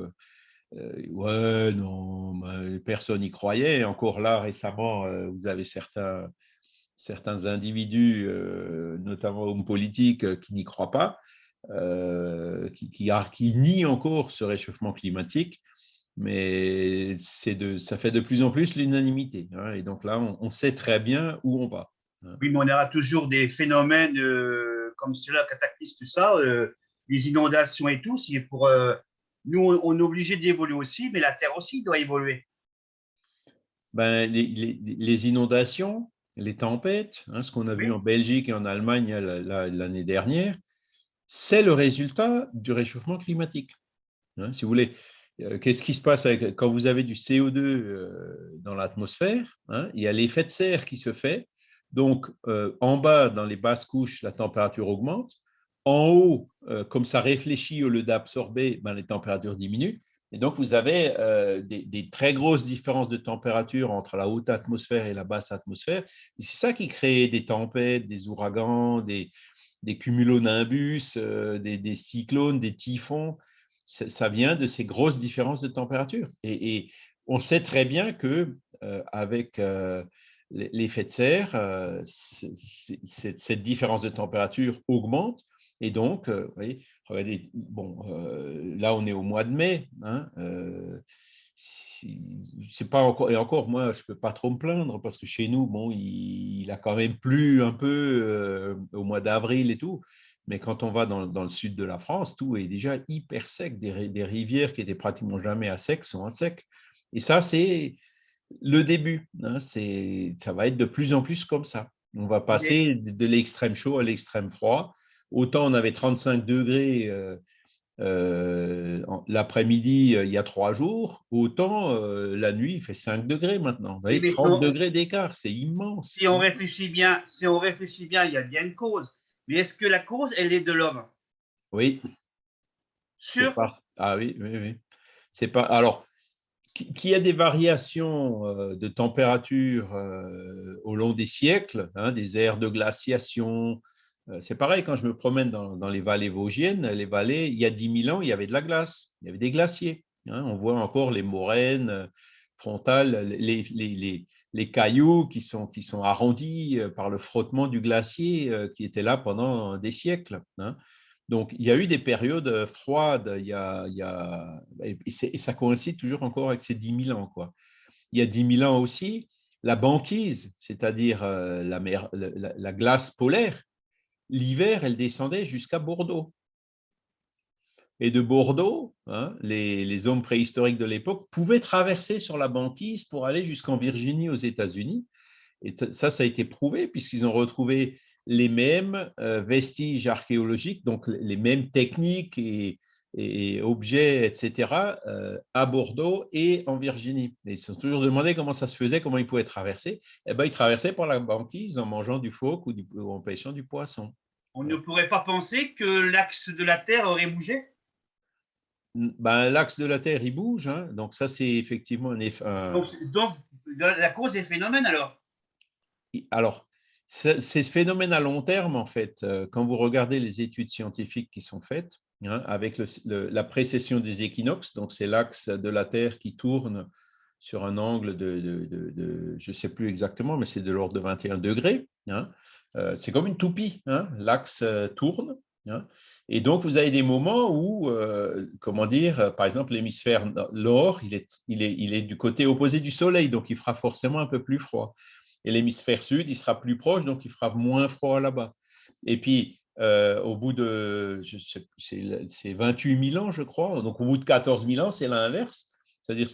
C: ouais, non, personne n'y croyait. Encore là, récemment, vous avez certains individus, notamment hommes politiques, qui n'y croient pas, qui nient encore ce réchauffement climatique. Mais ça fait de plus en plus l'unanimité. Hein, et donc là, on sait très bien où on va. Hein.
D: Oui, mais on aura toujours des phénomènes comme cela, cataclysmes, tout ça, les inondations et tout. Nous, on est obligé d'évoluer aussi, mais la Terre aussi doit évoluer.
C: Ben, les inondations, les tempêtes, hein, ce qu'on a vu
D: Oui,
C: en Belgique et en Allemagne l'année dernière, c'est le résultat du réchauffement climatique. Hein, si vous voulez, qu'est-ce qui se passe quand vous avez du CO2 dans l'atmosphère, hein, il y a l'effet de serre qui se fait. Donc, en bas, dans les basses couches, la température augmente. En haut, comme ça réfléchit au lieu d'absorber, ben, les températures diminuent. Et donc, vous avez des très grosses différences de température entre la haute atmosphère et la basse atmosphère. C'est ça qui crée des tempêtes, des ouragans, des cumulonimbus, des cyclones, des typhons. Ça vient de ces grosses différences de température. Et on sait très bien que avec l'effet de serre, cette différence de température augmente. Et donc, vous voyez, regardez, bon, là, on est au mois de mai. Hein, c'est pas encore, et encore, moi, je peux pas trop me plaindre parce que chez nous, bon, il a quand même plu un peu au mois d'avril et tout. Mais quand on va dans le sud de la France, tout est déjà hyper sec. Des rivières qui étaient pratiquement jamais à sec sont à sec. Et ça, c'est le début. Hein, ça va être de plus en plus comme ça. On va
D: mais,
C: passer de l'extrême chaud à l'extrême froid. Autant on avait 35 degrés l'après-midi il y a 3 jours, autant la nuit il fait 5 degrés maintenant. Vous
D: oui,
C: voyez,
D: mais
C: 30 degrés d'écart, c'est immense.
D: si on réfléchit bien, il y a bien une cause. Mais est-ce que la cause, elle est de l'homme?
C: Oui, c'est
D: Sûr?
C: pas. Ah oui, oui, oui. C'est pas. Alors, qu'il y a des variations de température au long des siècles, hein, des aires de glaciation. C'est pareil quand je me promène dans les vallées vosgiennes. Les vallées, il y a 10 000 ans, il y avait de la glace, il y avait des glaciers. Hein, on voit encore les moraines frontales, les cailloux qui sont arrondis par le frottement du glacier qui était là pendant des siècles. Hein. Donc, il y a eu des périodes froides, et ça coïncide toujours encore avec ces 10 000 ans. Quoi. Il y a 10 000 ans aussi, la banquise, c'est-à-dire la glace polaire, l'hiver, elle descendait jusqu'à Bordeaux. Et de Bordeaux, hein, les hommes préhistoriques de l'époque pouvaient traverser sur la banquise pour aller jusqu'en Virginie aux États-Unis. Et ça a été prouvé puisqu'ils ont retrouvé les mêmes vestiges archéologiques, donc les mêmes techniques et objets, etc., à Bordeaux et en Virginie. Et ils se sont toujours demandé comment ça se faisait, comment ils pouvaient traverser. Eh ben, ils traversaient par la banquise en mangeant du phoque ou en pêchant du poisson.
D: On ne pourrait pas penser que l'axe de la Terre aurait bougé?
C: Ben, l'axe de la Terre, il bouge. Hein, donc ça, c'est effectivement
D: Donc, la cause est phénomène alors.
C: Alors, ces phénomènes à long terme, en fait, quand vous regardez les études scientifiques qui sont faites, hein, avec la précession des équinoxes, donc c'est l'axe de la Terre qui tourne sur un angle je ne sais plus exactement, mais c'est de l'ordre de 21 degrés. Hein, c'est comme une toupie, hein, l'axe tourne. Hein, et donc, vous avez des moments où, comment dire, par exemple, l'hémisphère nord, il est du côté opposé du Soleil, donc il fera forcément un peu plus froid. Et l'hémisphère sud, il sera plus proche, donc il fera moins froid là-bas. Et puis, au bout de, c'est 28 000 ans, je crois, donc au bout de 14 000 ans, c'est l'inverse. C'est-à-dire,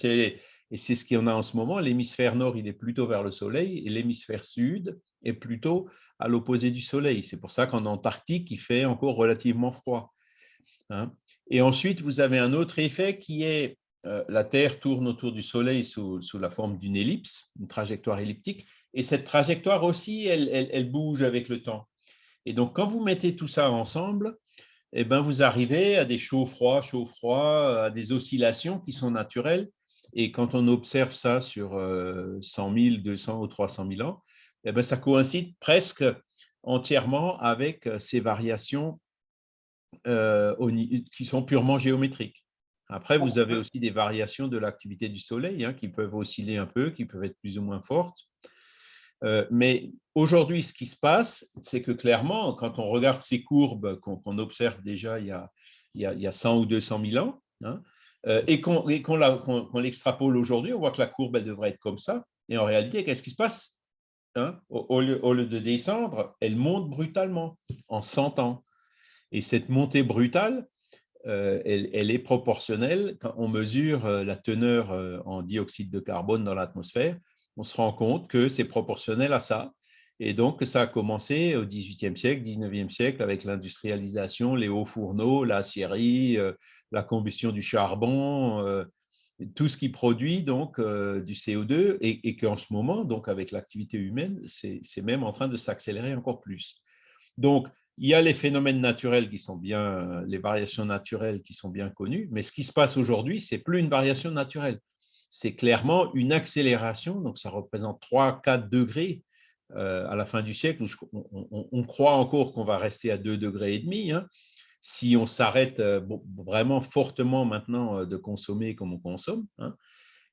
C: et c'est ce qu'il y en a en ce moment, l'hémisphère nord, il est plutôt vers le soleil, et l'hémisphère sud est plutôt à l'opposé du soleil. C'est pour ça qu'en Antarctique, il fait encore relativement froid. Hein. Et ensuite, vous avez un autre effet qui est la Terre tourne autour du Soleil sous la forme d'une ellipse, une trajectoire elliptique, et cette trajectoire aussi, elle bouge avec le temps. Et donc, quand vous mettez tout ça ensemble, eh ben, vous arrivez à des chauds-froids, à des oscillations qui sont naturelles. Et quand on observe ça sur 100 000, 200 ou 300 000 ans, eh ben, ça coïncide presque entièrement avec ces variations qui sont purement géométriques. Après, vous avez aussi des variations de l'activité du Soleil hein, qui peuvent osciller un peu, qui peuvent être plus ou moins fortes. Mais aujourd'hui, ce qui se passe, c'est que clairement, quand on regarde ces courbes qu'on observe déjà il y a 100 ou 200 000 ans, hein, et qu'on l'extrapole aujourd'hui, on voit que la courbe, elle devrait être comme ça. Et en réalité, qu'est-ce qui se passe hein? Au lieu de descendre, elle monte brutalement en 100 ans. Et cette montée brutale, elle est proportionnelle quand on mesure la teneur en dioxyde de carbone dans l'atmosphère. On se rend compte que c'est proportionnel à ça. Et donc, ça a commencé au XVIIIe siècle, XIXe siècle, avec l'industrialisation, les hauts fourneaux, l'acierie, la combustion du charbon, tout ce qui produit donc du CO2 et qu'en ce moment, donc avec l'activité humaine, c'est même en train de s'accélérer encore plus. Donc, il y a les phénomènes naturels qui sont bien, les variations naturelles qui sont bien connues, mais ce qui se passe aujourd'hui, ce n'est plus une variation naturelle. C'est clairement une accélération, donc ça représente 3-4 degrés à la fin du siècle, où on croit encore qu'on va rester à 2,5 degrés, hein, si on s'arrête vraiment fortement maintenant de consommer comme on consomme. Hein,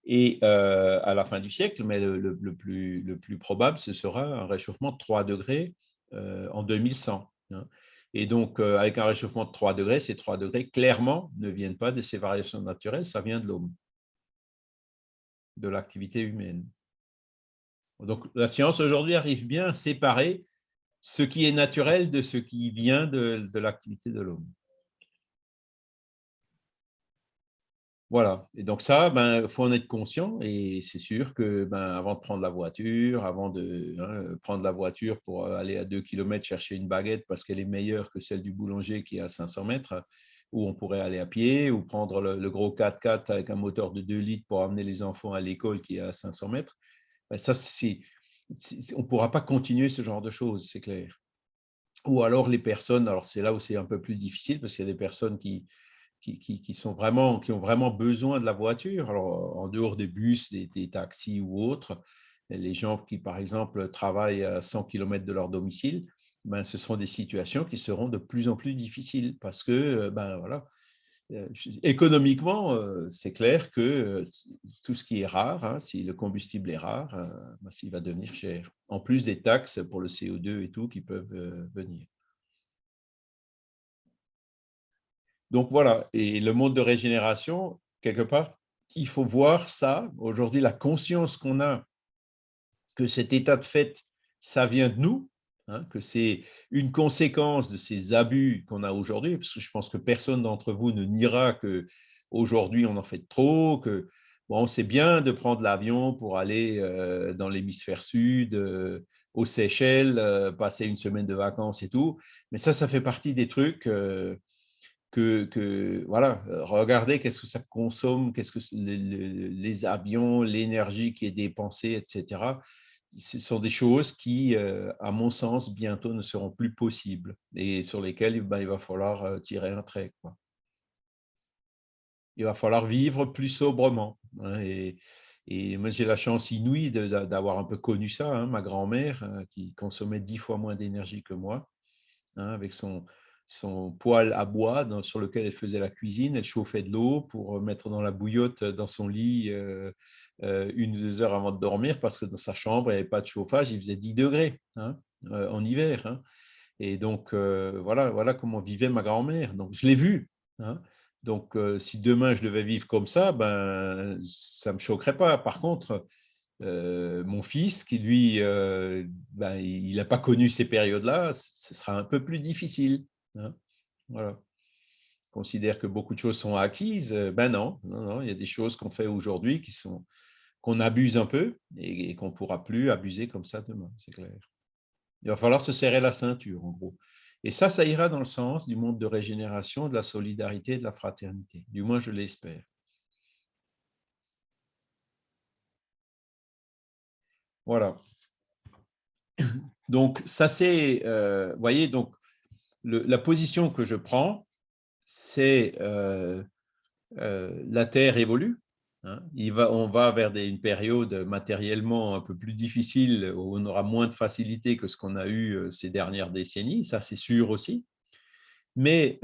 C: et à la fin du siècle, mais le plus probable, ce sera un réchauffement de 3 degrés en 2100. Hein. Et donc, avec un réchauffement de 3 degrés, ces 3 degrés, clairement, ne viennent pas de ces variations naturelles, ça vient de l'homme, de l'activité humaine. Donc, la science aujourd'hui arrive bien à séparer ce qui est naturel de ce qui vient de l'activité de l'homme. Voilà. Et donc ça, ben, faut en être conscient. Et c'est sûr que avant de prendre la voiture, avant de prendre la voiture pour aller à 2 km chercher une baguette parce qu'elle est meilleure que celle du boulanger qui est à 500 mètres, où on pourrait aller à pied, ou prendre le gros 4x4 avec un moteur de 2 litres pour amener les enfants à l'école qui est à 500 mètres, ben ça, on ne pourra pas continuer ce genre de choses, c'est clair. Ou alors les personnes, alors c'est là où c'est un peu plus difficile parce qu'il y a des personnes qui ont vraiment besoin de la voiture. Alors, en dehors des bus, des taxis ou autres, les gens qui, par exemple, travaillent à 100 km de leur domicile, ce sont des situations qui seront de plus en plus difficiles parce que, voilà, économiquement, c'est clair que tout ce qui est rare, hein, si le combustible est rare, il va devenir cher. En plus des taxes pour le CO2 et tout qui peuvent venir. Donc voilà, et le mode de régénération, quelque part, il faut voir ça. Aujourd'hui, la conscience qu'on a que cet état de fait, ça vient de nous, hein, que c'est une conséquence de ces abus qu'on a aujourd'hui, parce que je pense que personne d'entre vous ne niera qu'aujourd'hui, on en fait trop, que bon, c'est bien de prendre l'avion pour aller dans l'hémisphère sud, aux Seychelles, passer une semaine de vacances et tout, mais ça fait partie des trucs voilà, regardez qu'est-ce que ça consomme, qu'est-ce que les avions, l'énergie qui est dépensée, etc. Ce sont des choses qui, à mon sens, bientôt ne seront plus possibles et sur lesquelles il va falloir tirer un trait, quoi. Il va falloir vivre plus sobrement. Hein, et moi, j'ai la chance inouïe d'avoir un peu connu ça. Hein, ma grand-mère, qui consommait 10 fois moins d'énergie que moi, hein, avec son poêle à bois sur lequel elle faisait la cuisine. Elle chauffait de l'eau pour mettre dans la bouillotte dans son lit 1 ou 2 heures avant de dormir parce que dans sa chambre, il n'y avait pas de chauffage, il faisait 10 degrés hein, en hiver. Hein. Et donc, voilà comment vivait ma grand-mère. Donc, je l'ai vu. Hein. Donc, si demain je devais vivre comme ça, ça ne me choquerait pas. Par contre, mon fils, qui lui, il n'a pas connu ces périodes-là, ce sera un peu plus difficile. Hein. Voilà. Je considère que beaucoup de choses sont acquises. Non, il y a des choses qu'on fait aujourd'hui qu'on abuse un peu et qu'on ne pourra plus abuser comme ça demain, c'est clair. Il va falloir se serrer la ceinture, en gros. Et ça ira dans le sens du monde de régénération, de la solidarité et de la fraternité. Du moins, je l'espère. Voilà. Donc, ça c'est, vous voyez, donc la position que je prends, c'est la Terre évolue. Hein. On va vers une période matériellement un peu plus difficile où on aura moins de facilité que ce qu'on a eu ces dernières décennies, ça c'est sûr aussi. Mais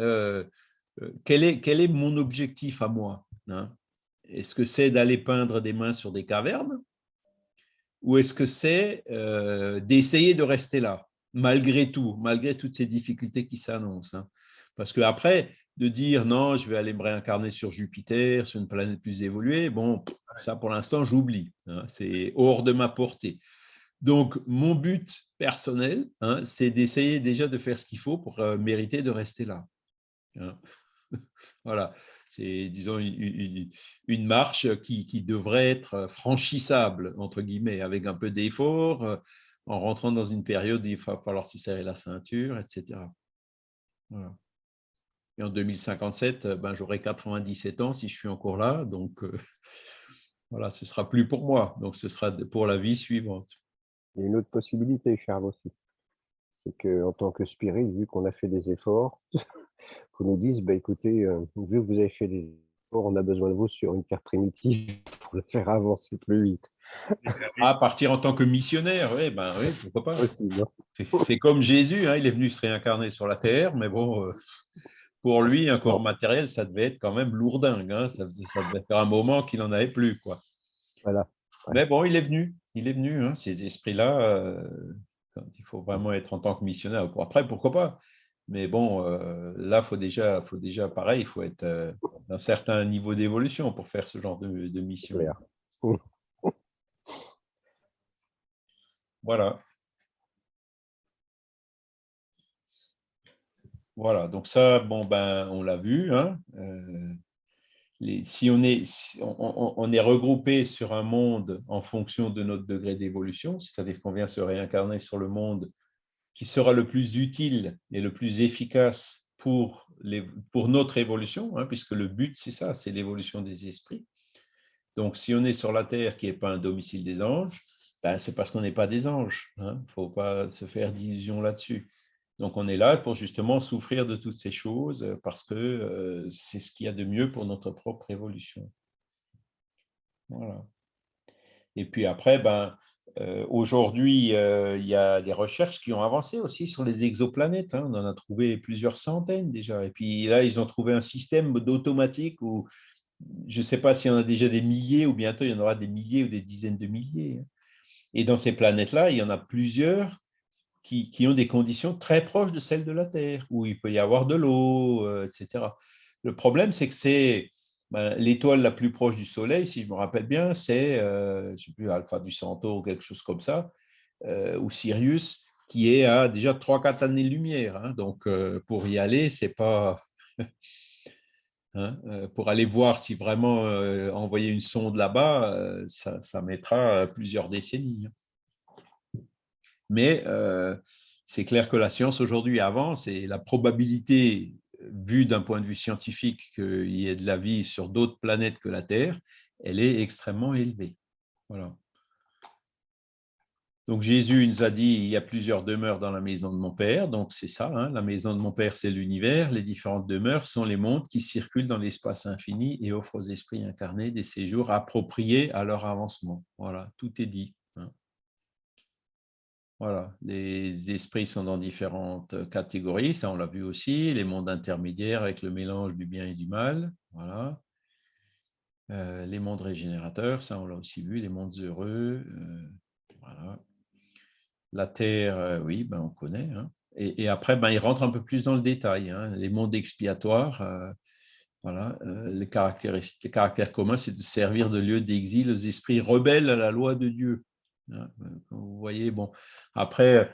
C: quel est mon objectif à moi, hein? Est-ce que c'est d'aller peindre des mains sur des cavernes ou est-ce que c'est d'essayer de rester là, malgré tout, malgré toutes ces difficultés qui s'annoncent, hein? Parce qu'après, de dire non, je vais aller me réincarner sur Jupiter, sur une planète plus évoluée, bon, ça pour l'instant, j'oublie, hein, c'est hors de ma portée. Donc, mon but personnel, hein, c'est d'essayer déjà de faire ce qu'il faut pour mériter de rester là. Hein. Voilà, c'est, disons, une marche qui devrait être franchissable, entre guillemets, avec un peu d'effort, en rentrant dans une période où il va falloir se serrer la ceinture, etc. Voilà. Et en 2057, ben, j'aurai 97 ans si je suis encore là, donc voilà, ce ne sera plus pour moi, donc ce sera pour la vie suivante.
B: Il y a une autre possibilité, Charles, aussi. C'est qu'en tant que spirit, vu qu'on a fait des efforts, qu'on nous dise, bah, écoutez, vu que vous avez fait des efforts, on a besoin de vous sur une terre primitive pour le faire avancer plus vite.
C: À partir en tant que missionnaire, oui, ben, oui, pourquoi pas.
B: Aussi, non?
C: C'est comme Jésus, hein, il est venu se réincarner sur la terre, mais bon, pour lui, un corps
B: Bon,
C: matériel, ça devait être quand même lourdingue, hein, ça devait faire un moment qu'il n'en avait plus, quoi.
B: voilà. Ouais.
C: Mais bon, il est venu, hein, ces esprits-là, quand il faut vraiment être en tant que missionnaire. Après, pourquoi pas? Mais bon, là, faut déjà, pareil, il faut être d'un certain niveau d'évolution pour faire ce genre de mission.
B: Clair.
C: Voilà. Voilà, donc ça, bon, ben, on l'a vu, hein, si on est regroupé sur un monde en fonction de notre degré d'évolution, c'est-à-dire qu'on vient se réincarner sur le monde qui sera le plus utile et le plus efficace pour notre évolution, hein, puisque le but, c'est ça, c'est l'évolution des esprits. Donc, si on est sur la Terre qui n'est pas un domicile des anges, ben, c'est parce qu'on n'est pas des anges. Il ne faut pas se faire d'illusions là-dessus. Donc, on est là pour justement souffrir de toutes ces choses parce que c'est ce qu'il y a de mieux pour notre propre évolution. Voilà. Et puis après, ben, aujourd'hui, il y a des recherches qui ont avancé aussi sur les exoplanètes, hein. On en a trouvé plusieurs centaines déjà. Et puis là, ils ont trouvé un système d'automatique où je ne sais pas s'il y en a déjà des milliers ou bientôt il y en aura des milliers ou des dizaines de milliers. Et dans ces planètes-là, il y en a plusieurs qui ont des conditions très proches de celles de la Terre, où il peut y avoir de l'eau, etc. Le problème, c'est que c'est l'étoile la plus proche du Soleil, si je me rappelle bien, c'est, je ne sais plus, Alpha du Centaure ou quelque chose comme ça, ou Sirius, qui est à déjà 3-4 années-lumière. Hein. Donc, pour y aller, c'est pas... Hein, pour aller voir si vraiment envoyer une sonde là-bas, ça mettra plusieurs décennies. Mais c'est clair que la science aujourd'hui avance et la probabilité, vue d'un point de vue scientifique, qu'il y ait de la vie sur d'autres planètes que la Terre, elle est extrêmement élevée. Voilà. Donc Jésus nous a dit, il y a plusieurs demeures dans la maison de mon Père. Donc c'est ça, hein, la maison de mon Père, c'est l'univers. Les différentes demeures sont les mondes qui circulent dans l'espace infini et offrent aux esprits incarnés des séjours appropriés à leur avancement. Voilà, tout est dit. Hein. Voilà, les esprits sont dans différentes catégories, ça on l'a vu aussi, les mondes intermédiaires avec le mélange du bien et du mal, voilà. Les mondes régénérateurs, ça on l'a aussi vu, les mondes heureux, voilà. La Terre, oui, ben, on connaît. Hein. Et après, ben, il rentre un peu plus dans le détail. Hein. Les mondes expiatoires, voilà, les caractères communs, c'est de servir de lieu d'exil aux esprits rebelles à la loi de Dieu. Hein. Vous voyez, bon, après,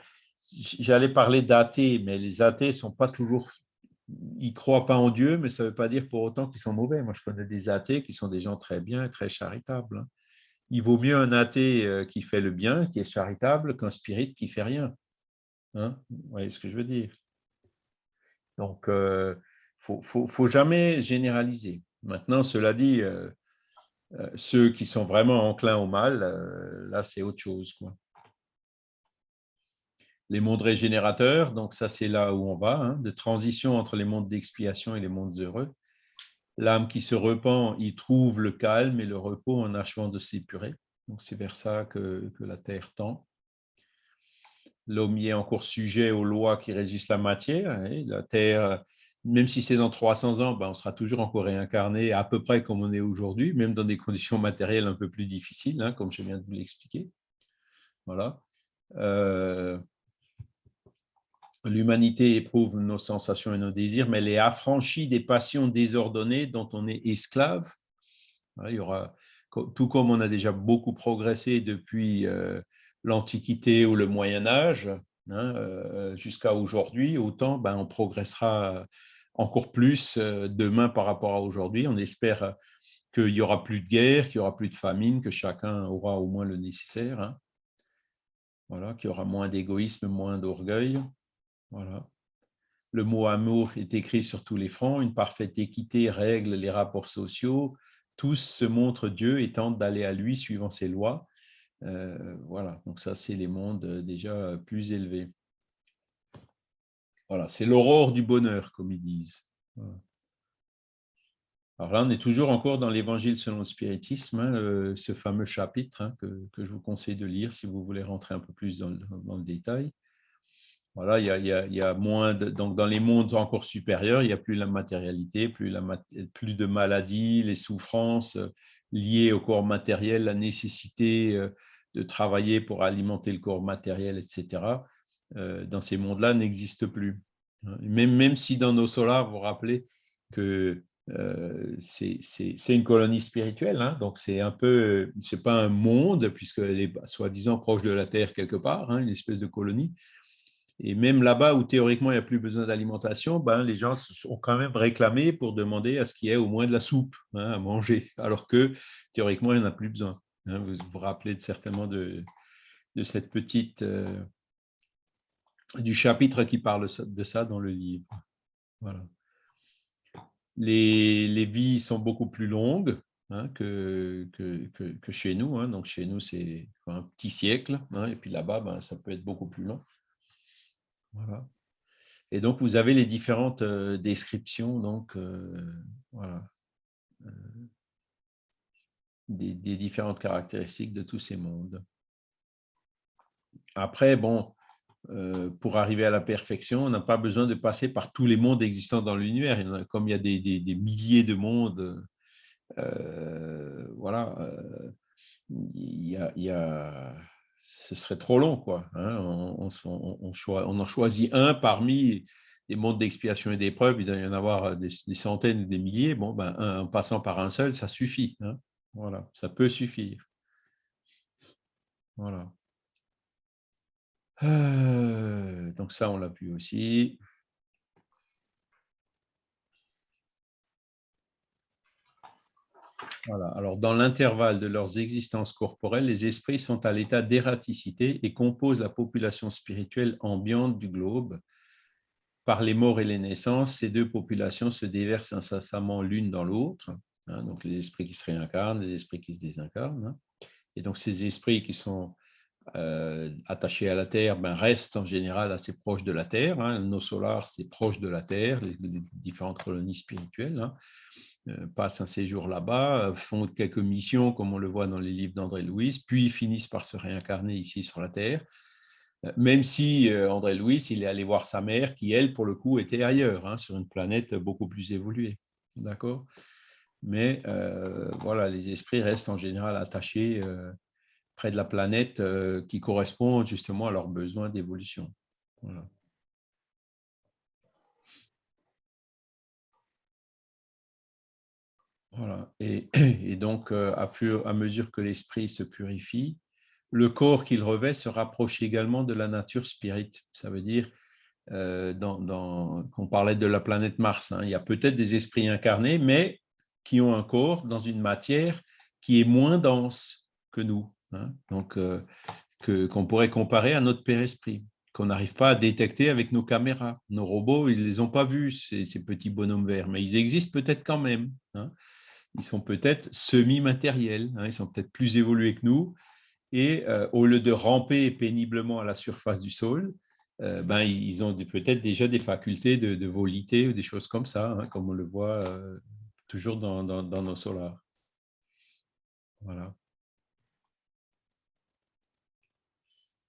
C: j'allais parler d'athées, mais les athées ne sont pas toujours... Ils ne croient pas en Dieu, mais ça ne veut pas dire pour autant qu'ils sont mauvais. Moi, je connais des athées qui sont des gens très bien et très charitables. Hein. Il vaut mieux un athée qui fait le bien, qui est charitable, qu'un spirit qui ne fait rien. Hein, vous voyez ce que je veux dire? Donc, il ne faut jamais généraliser. Maintenant, cela dit, Ceux qui sont vraiment enclins au mal, là, c'est autre chose, quoi. Les mondes régénérateurs, donc ça, c'est là où on va, hein, de transition entre les mondes d'expiation et les mondes heureux. L'âme qui se repent, y trouve le calme et le repos en achevant de s'épurer. Donc, c'est vers ça que la Terre tend. L'homme y est encore sujet aux lois qui régissent la matière. Hein, la Terre, même si c'est dans 300 ans, ben, on sera toujours encore réincarné à peu près comme on est aujourd'hui, même dans des conditions matérielles un peu plus difficiles, hein, comme je viens de vous l'expliquer. Voilà. L'humanité éprouve nos sensations et nos désirs, mais elle est affranchie des passions désordonnées dont on est esclave. Voilà, il y aura, tout comme on a déjà beaucoup progressé depuis l'Antiquité ou le Moyen-Âge, hein, jusqu'à aujourd'hui, autant ben, on progressera encore plus demain par rapport à aujourd'hui. On espère qu'il n'y aura plus de guerre, qu'il n'y aura plus de famine, que chacun aura au moins le nécessaire. Hein. Voilà, qu'il y aura moins d'égoïsme, moins d'orgueil. Voilà. Le mot amour est écrit sur tous les fronts, une parfaite équité règle les rapports sociaux, tous se montrent Dieu et tentent d'aller à lui suivant ses lois. Voilà, donc ça, c'est les mondes déjà plus élevés. Voilà, c'est l'aurore du bonheur, comme ils disent. Voilà. Alors là, on est toujours encore dans l'Évangile selon le spiritisme, hein, ce fameux chapitre hein, que je vous conseille de lire si vous voulez rentrer un peu plus dans le détail. Voilà, il y a moins donc dans les mondes encore supérieurs, il n'y a plus la matérialité, plus de maladies, les souffrances liées au corps matériel, la nécessité de travailler pour alimenter le corps matériel, etc. Dans ces mondes-là n'existent plus. Même si dans nos solars, vous vous rappelez que c'est une colonie spirituelle, hein, donc c'est pas un monde puisqu'elle est soi-disant proche de la Terre quelque part, hein, une espèce de colonie. Et même là-bas où théoriquement il n'y a plus besoin d'alimentation, ben, les gens ont quand même réclamé pour demander à ce qu'il y ait au moins de la soupe hein, à manger, alors que théoriquement il n'y en a plus besoin. Hein, vous vous rappelez certainement de cette petite du chapitre qui parle de ça dans le livre. Voilà. Les vies sont beaucoup plus longues hein, que chez nous. Hein. Donc chez nous c'est un petit siècle, hein, et puis là-bas ben, ça peut être beaucoup plus long. Voilà. Et donc, vous avez les différentes descriptions donc, voilà, des différentes caractéristiques de tous ces mondes. Après, bon, pour arriver à la perfection, on n'a pas besoin de passer par tous les mondes existants dans l'univers. Comme il y a des milliers de mondes, voilà, ce serait trop long, quoi. Hein, on en choisit un parmi des mondes d'expiation et d'épreuve, il doit y en avoir des centaines et des milliers. Bon, ben, en passant par un seul, ça suffit. Hein. Voilà, ça peut suffire. Voilà. Donc ça, on l'a vu aussi. Voilà. Alors, dans l'intervalle de leurs existences corporelles, les esprits sont à l'état d'ératicité et composent la population spirituelle ambiante du globe. Par les morts et les naissances, ces deux populations se déversent incessamment l'une dans l'autre. Hein, donc, les esprits qui se réincarnent, les esprits qui se désincarnent. Hein. Et donc, ces esprits qui sont attachés à la Terre ben, restent en général assez proches de la Terre. Hein. Nos solars, c'est proche de la Terre, les différentes colonies spirituelles. Hein. Passent un séjour là-bas, font quelques missions, comme on le voit dans les livres d'André Louis, puis finissent par se réincarner ici sur la Terre. Même si André Louis, il est allé voir sa mère, qui, elle, pour le coup, était ailleurs, hein, sur une planète beaucoup plus évoluée. D'accord ? Mais voilà, les esprits restent en général attachés près de la planète qui correspond justement à leurs besoins d'évolution. Voilà. Voilà. Et donc, à mesure que l'esprit se purifie, le corps qu'il revêt se rapproche également de la nature spirite. Ça veut dire, qu'on parlait de la planète Mars, hein, il y a peut-être des esprits incarnés, mais qui ont un corps dans une matière qui est moins dense que nous. Hein, donc, qu'on pourrait comparer à notre Père Esprit, qu'on n'arrive pas à détecter avec nos caméras. Nos robots, ils ne les ont pas vus, ces petits bonhommes verts, mais ils existent peut-être quand même. Hein. ils sont peut-être semi-matériels, hein, ils sont peut-être plus évolués que nous, et au lieu de ramper péniblement à la surface du sol, ben, ils ont peut-être déjà des facultés de voliter ou des choses comme ça, hein, comme on le voit toujours dans nos solars. Voilà.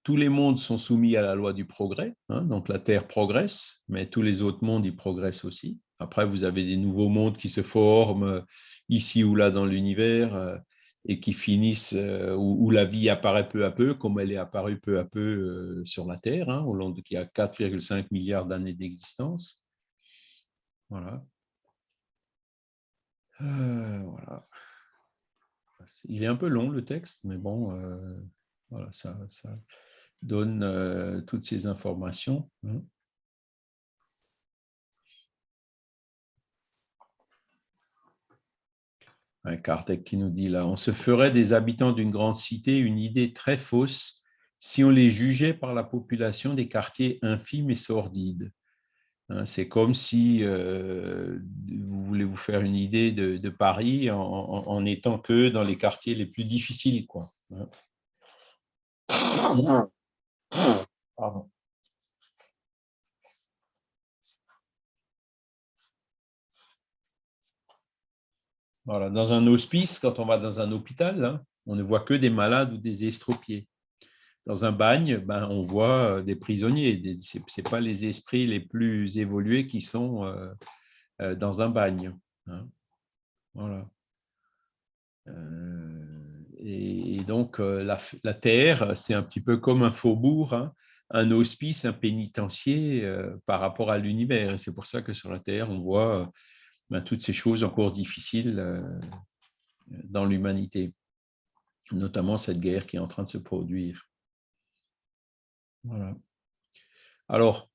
C: Tous les mondes sont soumis à la loi du progrès, hein, donc la Terre progresse, mais tous les autres mondes y progressent aussi. Après, vous avez des nouveaux mondes qui se forment ici ou là dans l'univers et qui finissent, où la vie apparaît peu à peu, comme elle est apparue peu à peu sur la Terre, hein, au long de qui a 4,5 milliards d'années d'existence. Voilà. Voilà. Il est un peu long le texte, mais bon, voilà, ça donne toutes ces informations. Hein. Un Kardec qui nous dit là, on se ferait des habitants d'une grande cité une idée très fausse si on les jugeait par la population des quartiers infimes et sordides. Hein, c'est comme si vous voulez vous faire une idée de Paris en étant que dans les quartiers les plus difficiles, quoi. Hein. Pardon. Voilà. Dans un hospice, quand on va dans un hôpital, hein, on ne voit que des malades ou des estropiés. Dans un bagne, ben, on voit des prisonniers. Ce n'est pas les esprits les plus évolués qui sont dans un bagne. Hein. Voilà. Et donc, la Terre, c'est un petit peu comme un faubourg, hein, un hospice, un pénitencier par rapport à l'univers. Et c'est pour ça que sur la Terre, on voit ben, toutes ces choses encore difficiles dans l'humanité, notamment cette guerre qui est en train de se produire. Voilà. Alors,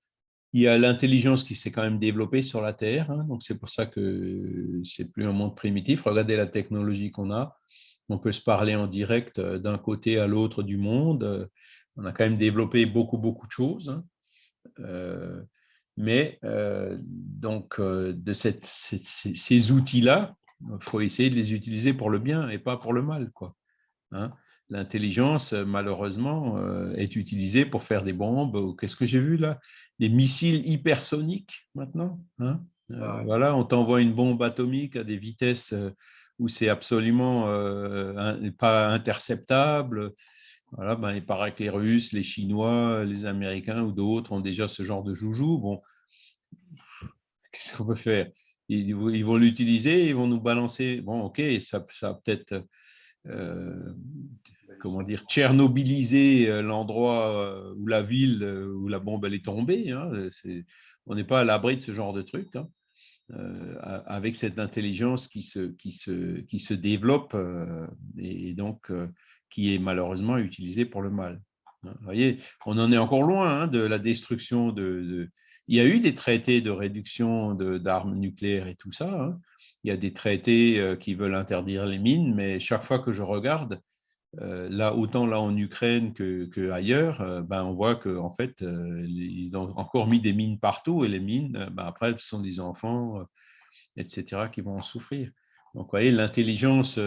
C: il y a l'intelligence qui s'est quand même développée sur la Terre, hein, donc c'est pour ça que c'est plus un monde primitif. Regardez la technologie qu'on a. On peut se parler en direct d'un côté à l'autre du monde. On a quand même développé beaucoup de choses. Hein. Mais donc, de ces outils-là, il faut essayer de les utiliser pour le bien et pas pour le mal, quoi. Hein. L'intelligence, malheureusement, est utilisée pour faire des bombes. Qu'est-ce que j'ai vu là? Des missiles hypersoniques maintenant. Hein. Voilà, on t'envoie une bombe atomique à des vitesses où c'est absolument pas interceptable. Voilà, ben, il paraît que les Russes, les Chinois, les Américains ou d'autres ont déjà ce genre de joujou. Bon, qu'est-ce qu'on peut faire? Ils vont l'utiliser, ils vont nous balancer. Bon, ok, ça peut-être comment dire, tchernobyliser l'endroit ou la ville où la bombe elle est tombée. Hein. On n'est pas à l'abri de ce genre de truc. Hein. Avec cette intelligence qui se développe et donc qui est malheureusement utilisée pour le mal. Hein. Vous voyez, on en est encore loin hein, de la destruction Il y a eu des traités de réduction d'armes nucléaires et tout ça. Hein. Il y a des traités qui veulent interdire les mines, mais chaque fois que je regarde, là, autant là en Ukraine que ailleurs, ben, on voit qu'en fait, ils ont encore mis des mines partout et les mines, ben, après, ce sont des enfants, etc., qui vont en souffrir. Donc, vous voyez, l'intelligence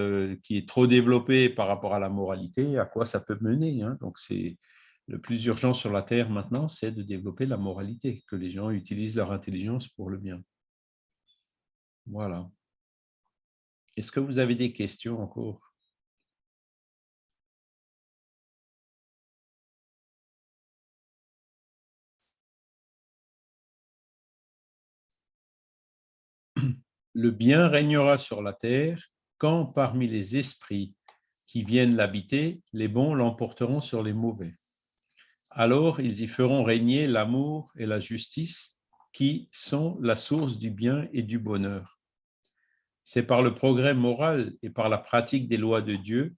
C: qui est trop développée par rapport à la moralité, à quoi ça peut mener. Hein. Donc, c'est le plus urgent sur la Terre maintenant, c'est de développer la moralité, que les gens utilisent leur intelligence pour le bien. Voilà. Est-ce que vous avez des questions encore? Le bien régnera sur la terre quand parmi les esprits qui viennent l'habiter, les bons l'emporteront sur les mauvais. Alors ils y feront régner l'amour et la justice qui sont la source du bien et du bonheur. C'est par le progrès moral et par la pratique des lois de Dieu,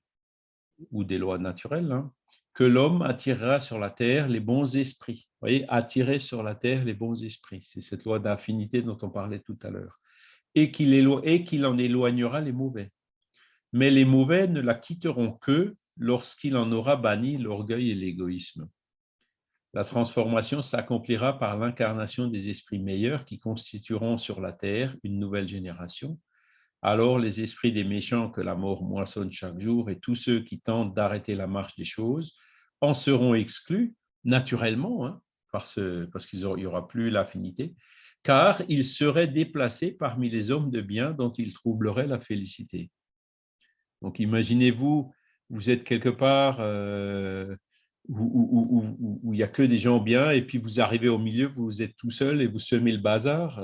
C: ou des lois naturelles, hein, que l'homme attirera sur la terre les bons esprits. Vous voyez, attirer sur la terre les bons esprits. C'est cette loi d'affinité dont on parlait tout à l'heure. Et qu'il en éloignera les mauvais. Mais les mauvais ne la quitteront que lorsqu'il en aura banni l'orgueil et l'égoïsme. La transformation s'accomplira par l'incarnation des esprits meilleurs qui constitueront sur la terre une nouvelle génération, alors les esprits des méchants que la mort moissonne chaque jour et tous ceux qui tentent d'arrêter la marche des choses en seront exclus naturellement, hein, parce qu'il n'y aura plus l'affinité, car ils seraient déplacés parmi les hommes de bien dont ils troubleraient la félicité. Donc imaginez-vous, vous êtes quelque part où il n'y a que des gens bien, et puis vous arrivez au milieu, vous êtes tout seul et vous semez le bazar.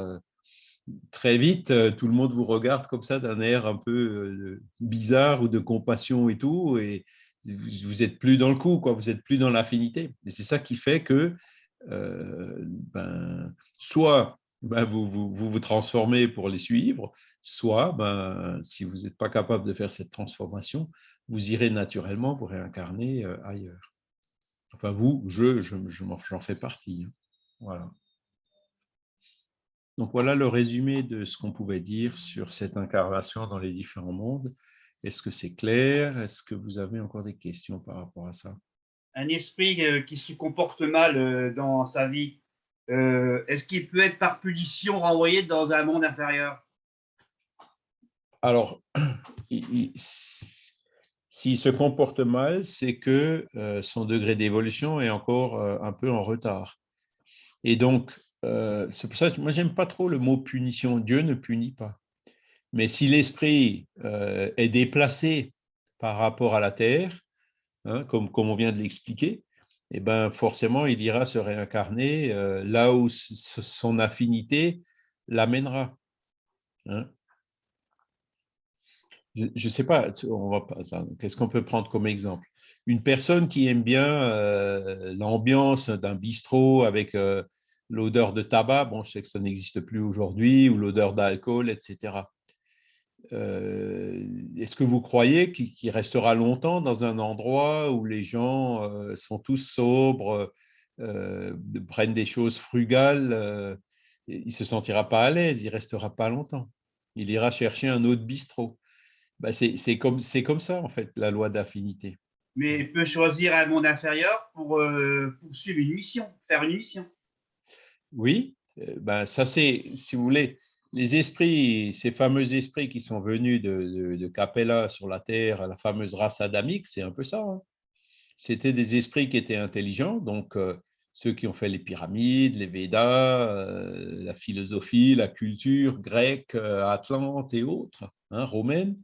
C: Très vite, tout le monde vous regarde comme ça d'un air un peu bizarre ou de compassion et tout, et vous n'êtes plus dans le coup, quoi, vous n'êtes plus dans l'affinité. Et c'est ça qui fait que soit vous transformez pour les suivre, soit si vous n'êtes pas capable de faire cette transformation, vous irez naturellement vous réincarner ailleurs. Enfin, j'en fais partie. Hein. Voilà. Donc, voilà le résumé de ce qu'on pouvait dire sur cette incarnation dans les différents mondes. Est-ce que c'est clair? Est-ce que vous avez encore des questions par rapport à ça?
D: Un esprit qui se comporte mal dans sa vie, est-ce qu'il peut être par punition renvoyé dans un monde inférieur?
C: Alors, s'il se comporte mal, c'est que son degré d'évolution est encore un peu en retard. Et donc, c'est pour ça que moi, j'aime pas trop le mot punition. Dieu ne punit pas. Mais si l'esprit est déplacé par rapport à la terre, hein, comme on vient de l'expliquer, eh ben, forcément, il ira se réincarner là où son affinité l'amènera. Hein. Je ne sais pas, qu'est-ce qu'on peut prendre comme exemple? Une personne qui aime bien l'ambiance d'un bistrot avec l'odeur de tabac, bon, je sais que ça n'existe plus aujourd'hui, ou l'odeur d'alcool, etc. Est-ce que vous croyez qu'il restera longtemps dans un endroit où les gens sont tous sobres, prennent des choses frugales? Il ne se sentira pas à l'aise, il ne restera pas longtemps. Il ira chercher un autre bistrot. C'est comme ça, en fait, la loi d'affinité.
D: Mais il peut choisir un monde inférieur pour poursuivre une mission, faire une mission.
C: Oui, ça c'est, si vous voulez, les esprits, ces fameux esprits qui sont venus de Capella sur la Terre, la fameuse race adamique, c'est un peu ça. Hein. C'était des esprits qui étaient intelligents, donc ceux qui ont fait les pyramides, les Védas, la philosophie, la culture grecque, atlante et autres, hein, romaine,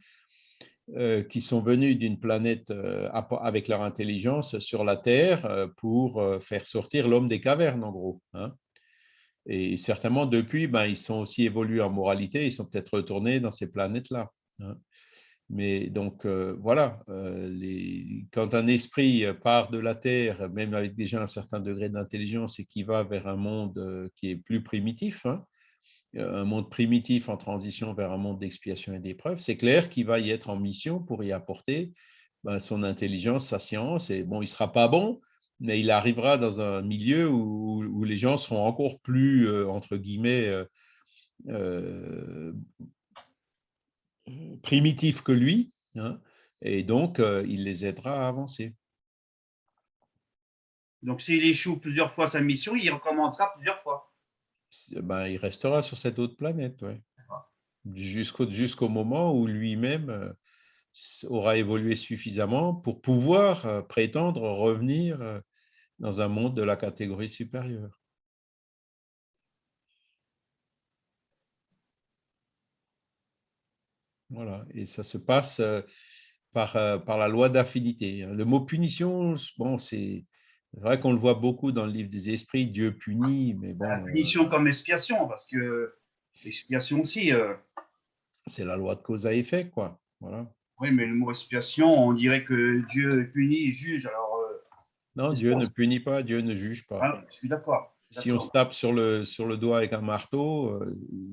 C: qui sont venus d'une planète avec leur intelligence sur la Terre pour faire sortir l'homme des cavernes, en gros. Hein. Et certainement, depuis, ils sont aussi évolués en moralité, ils sont peut-être retournés dans ces planètes-là. Hein. Mais donc, voilà, quand un esprit part de la Terre, même avec déjà un certain degré d'intelligence, et qui va vers un monde qui est plus primitif, hein, un monde primitif en transition vers un monde d'expiation et d'épreuve, c'est clair qu'il va y être en mission pour y apporter son intelligence, sa science. Et bon, il ne sera pas bon, mais il arrivera dans un milieu où les gens seront encore plus, entre guillemets, primitifs que lui, hein, et donc il les aidera à avancer.
D: Donc, s'il échoue plusieurs fois sa mission, il recommencera plusieurs fois.
C: Il restera sur cette autre planète, ouais. Jusqu'au moment où lui-même aura évolué suffisamment pour pouvoir prétendre revenir dans un monde de la catégorie supérieure. Voilà, et ça se passe par la loi d'affinité. Le mot punition, bon, c'est vrai qu'on le voit beaucoup dans le livre des esprits, Dieu punit, mais bon.
D: La punition comme expiation, parce que l'expiation aussi.
C: C'est la loi de cause à effet, quoi. Voilà.
D: Oui, mais le mot expiation, on dirait que Dieu punit et juge. Alors,
C: non, Dieu ne punit pas, Dieu ne juge pas.
D: Ah, je suis d'accord.
C: Si on se tape sur le doigt avec un marteau,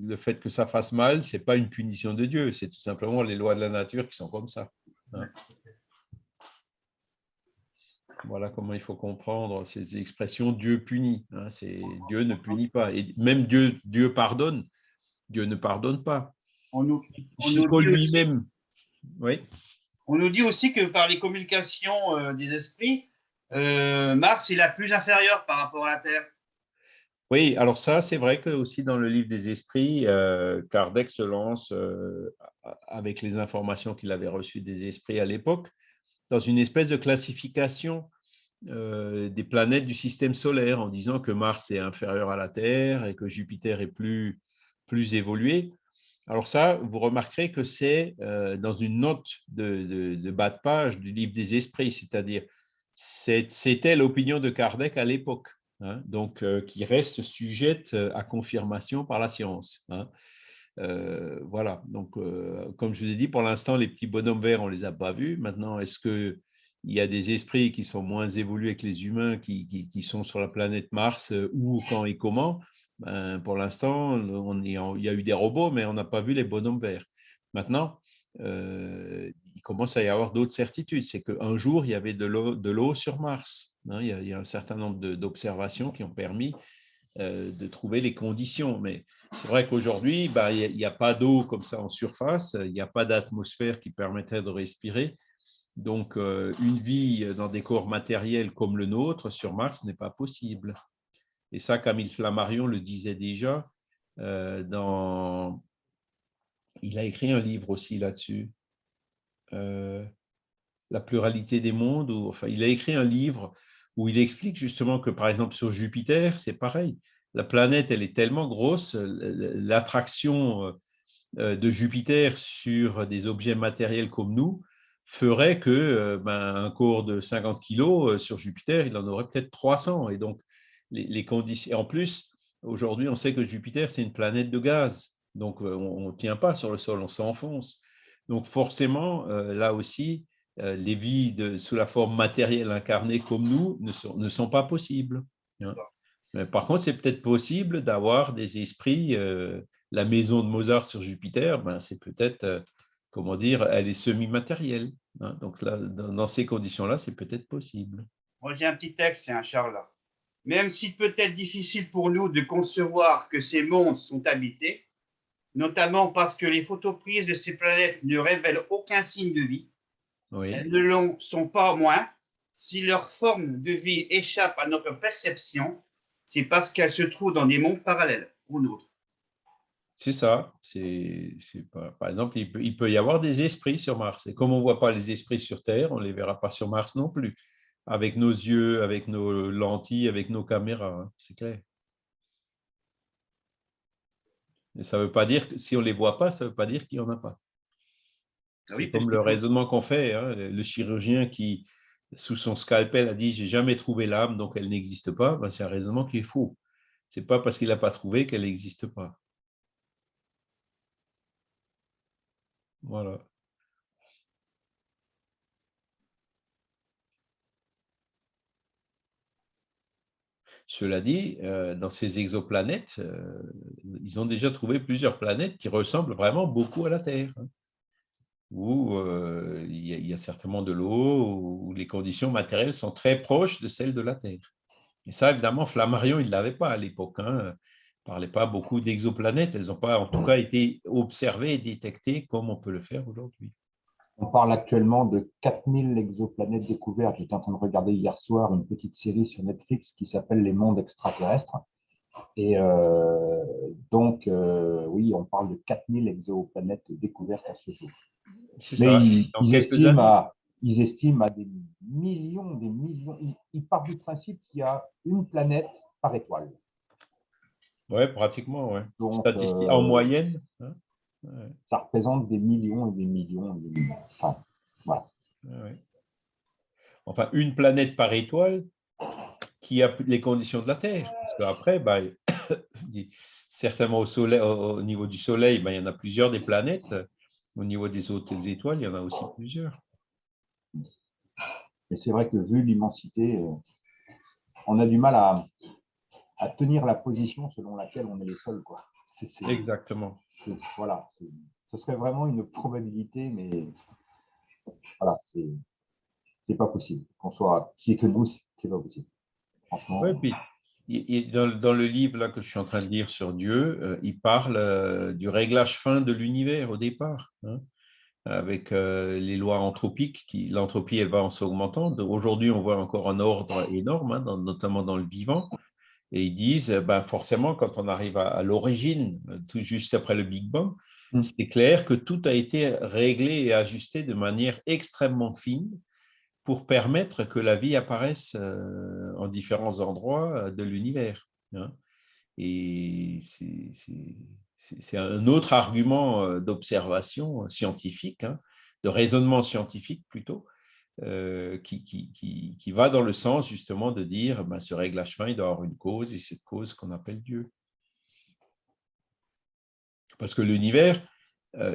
C: le fait que ça fasse mal, ce n'est pas une punition de Dieu, c'est tout simplement les lois de la nature qui sont comme ça. Hein. Voilà comment il faut comprendre ces expressions Dieu punit. Hein, Dieu ne punit pas. Et même Dieu pardonne. Dieu ne pardonne pas. Chico lui-même. Oui.
D: On nous dit aussi que par les communications des esprits, Mars est la plus inférieure par rapport à la Terre.
C: Oui, alors ça, c'est vrai que aussi dans le livre des esprits, Kardec se lance avec les informations qu'il avait reçues des esprits à l'époque, dans une espèce de classification des planètes du système solaire, en disant que Mars est inférieur à la Terre et que Jupiter est plus évolué. Alors ça, vous remarquerez que c'est dans une note de bas de page du livre des esprits, c'est-à-dire c'était l'opinion de Kardec à l'époque, hein, donc qui reste sujette à confirmation par la science. Hein. Voilà, donc comme je vous ai dit, pour l'instant, les petits bonhommes verts, on ne les a pas vus. Maintenant, est-ce qu'il y a des esprits qui sont moins évolués que les humains qui sont sur la planète Mars, où, quand et comment? Ben, pour l'instant, il y a eu des robots, mais on n'a pas vu les bonhommes verts. Maintenant, il commence à y avoir d'autres certitudes. C'est qu'un jour, il y avait de l'eau sur Mars. Hein, il y a un certain nombre d'observations qui ont permis de trouver les conditions. Mais c'est vrai qu'aujourd'hui, bah, il n'y a pas d'eau comme ça en surface, il n'y a pas d'atmosphère qui permettrait de respirer. Donc, une vie dans des corps matériels comme le nôtre sur Mars n'est pas possible. Et ça, Camille Flammarion le disait déjà. Il a écrit un livre aussi là-dessus, La pluralité des mondes. Enfin, il a écrit un livre où il explique justement que, par exemple, sur Jupiter, c'est pareil. La planète, elle est tellement grosse, l'attraction de Jupiter sur des objets matériels comme nous ferait que un corps de 50 kilos sur Jupiter, il en aurait peut-être 300. Et donc, les conditions. Et en plus, aujourd'hui, on sait que Jupiter, c'est une planète de gaz. Donc, on ne tient pas sur le sol, on s'enfonce. Donc, forcément, là aussi, les vies sous la forme matérielle incarnée comme nous ne sont pas possibles. Hein. Mais par contre, c'est peut-être possible d'avoir des esprits. La maison de Mozart sur Jupiter, ben, c'est peut-être, comment dire, elle est semi-matérielle. Hein. Donc, là, dans ces conditions-là, c'est peut-être possible.
D: Moi, j'ai un petit texte, Charles. Même s'il peut être difficile pour nous de concevoir que ces mondes sont habités, notamment parce que les photos prises de ces planètes ne révèlent aucun signe de vie,
C: oui.
D: Elles ne le sont pas moins. Si leur forme de vie échappe à notre perception, c'est parce qu'elles se trouvent dans des mondes parallèles aux nôtres.
C: C'est ça. Par exemple, il peut y avoir des esprits sur Mars. Et comme on ne voit pas les esprits sur Terre, on ne les verra pas sur Mars non plus. Avec nos yeux, avec nos lentilles, avec nos caméras, hein, c'est clair. Et ça ne veut pas dire que si on ne les voit pas, ça ne veut pas dire qu'il n'y en a pas. C'est comme le raisonnement qu'on fait. Hein, le chirurgien qui, sous son scalpel, a dit « j'ai jamais trouvé l'âme, donc elle n'existe pas », ben, c'est un raisonnement qui est faux. Ce n'est pas parce qu'il n'a pas trouvé qu'elle n'existe pas. Voilà. Cela dit, dans ces exoplanètes, ils ont déjà trouvé plusieurs planètes qui ressemblent vraiment beaucoup à la Terre, hein, où il y a certainement de l'eau, où les conditions matérielles sont très proches de celles de la Terre. Et ça, évidemment, Flammarion, il ne l'avait pas à l'époque. Hein. Il ne parlait pas beaucoup d'exoplanètes. Elles n'ont pas, en tout cas, été observées et détectées comme on peut le faire aujourd'hui.
A: On parle actuellement de 4000 exoplanètes découvertes. J'étais en train de regarder hier soir une petite série sur Netflix qui s'appelle Les mondes extraterrestres. Et donc, oui, on parle de 4000 exoplanètes découvertes à ce jour. Mais ils estiment à des millions. Ils partent du principe qu'il y a une planète par étoile.
C: Oui, pratiquement, oui.
A: Donc,
C: en moyenne. Hein, ouais.
A: Ça représente des millions et des millions et des millions. Enfin, voilà.
C: Ouais. Enfin, une planète par étoile qui a les conditions de la Terre. Parce qu'après, certainement au niveau du Soleil, il y en a plusieurs des planètes. Au niveau des autres étoiles, il y en a aussi plusieurs.
A: Mais c'est vrai que vu l'immensité, on a du mal à tenir la position selon laquelle on est les seuls, quoi.
C: Exactement.
A: Voilà, ce serait vraiment une probabilité, mais voilà, c'est pas possible. Qu'on soit qui est que nous, c'est pas possible. Franchement.
C: Ouais, puis, dans le livre là, que je suis en train de lire sur Dieu, il parle du réglage fin de l'univers au départ, hein, avec les lois anthropiques. L'entropie, elle va en s'augmentant. Aujourd'hui, on voit encore un ordre énorme, hein, notamment dans le vivant. Et ils disent, forcément, quand on arrive à l'origine, tout juste après le Big Bang, C'est clair que tout a été réglé et ajusté de manière extrêmement fine pour permettre que la vie apparaisse en différents endroits de l'univers. Hein. Et c'est un autre argument d'observation scientifique, hein, de raisonnement scientifique plutôt, qui va dans le sens justement de dire ben, ce réglage fin, il doit avoir une cause, et cette cause qu'on appelle Dieu. Parce que l'univers,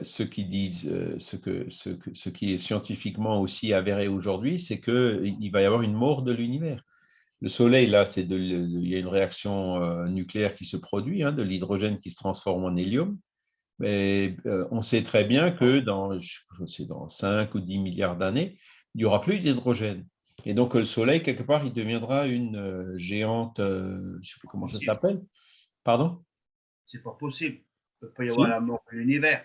C: ceux qui disent, ce qui est scientifiquement aussi avéré aujourd'hui, c'est qu'il va y avoir une mort de l'univers. Le Soleil, là, il y a une réaction nucléaire qui se produit, hein, de l'hydrogène qui se transforme en hélium. Mais on sait très bien que dans 5 ou 10 milliards d'années, il n'y aura plus d'hydrogène. Et donc, le Soleil, quelque part, il deviendra une géante, je ne sais plus comment ça s'appelle. Pardon?
D: C'est pas possible. Il ne peut pas y
C: Si.
D: avoir la mort de l'univers.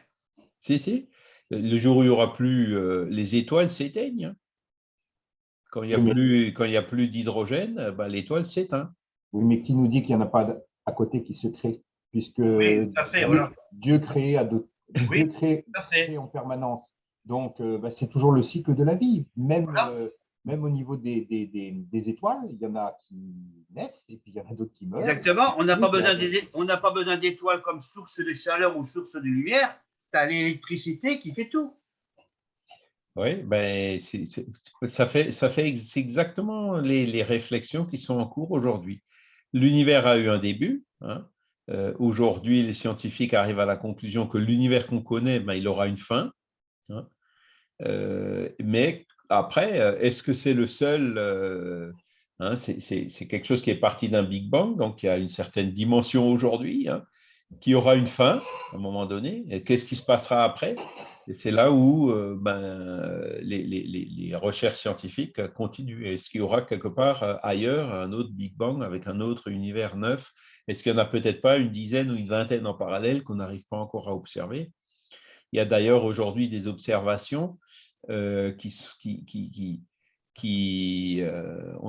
C: Si. Le jour où il n'y aura plus, les étoiles s'éteignent. Hein. Quand il n'y a plus d'hydrogène, ben, l'étoile s'éteint.
A: Oui, mais qui nous dit qu'il n'y en a pas à côté qui se crée, puisque
D: Oui, tout à fait, voilà.
A: Dieu crée,
D: Oui,
A: Dieu crée en permanence. Donc, c'est toujours le cycle de la vie. Même,
D: voilà.
A: Même au niveau des étoiles, il y en a qui naissent et puis il y en a d'autres qui meurent.
D: Exactement. On n'a pas besoin d'étoiles comme source de chaleur ou source de lumière. Tu as l'électricité qui fait tout.
C: Oui, ben, c'est exactement les réflexions qui sont en cours aujourd'hui. L'univers a eu un début. Hein. Aujourd'hui, les scientifiques arrivent à la conclusion que l'univers qu'on connaît, ben, il aura une fin. Hein. Mais après, est-ce que c'est le seul hein, c'est quelque chose qui est parti d'un Big Bang, donc il y a une certaine dimension aujourd'hui, hein, qui aura une fin à un moment donné. Et qu'est-ce qui se passera après? Et c'est là où les recherches scientifiques continuent. Est-ce qu'il y aura quelque part ailleurs un autre Big Bang avec un autre univers neuf? Est-ce qu'il n'y en a peut-être pas une dizaine ou une vingtaine en parallèle qu'on n'arrive pas encore à observer? Il y a d'ailleurs aujourd'hui des observations on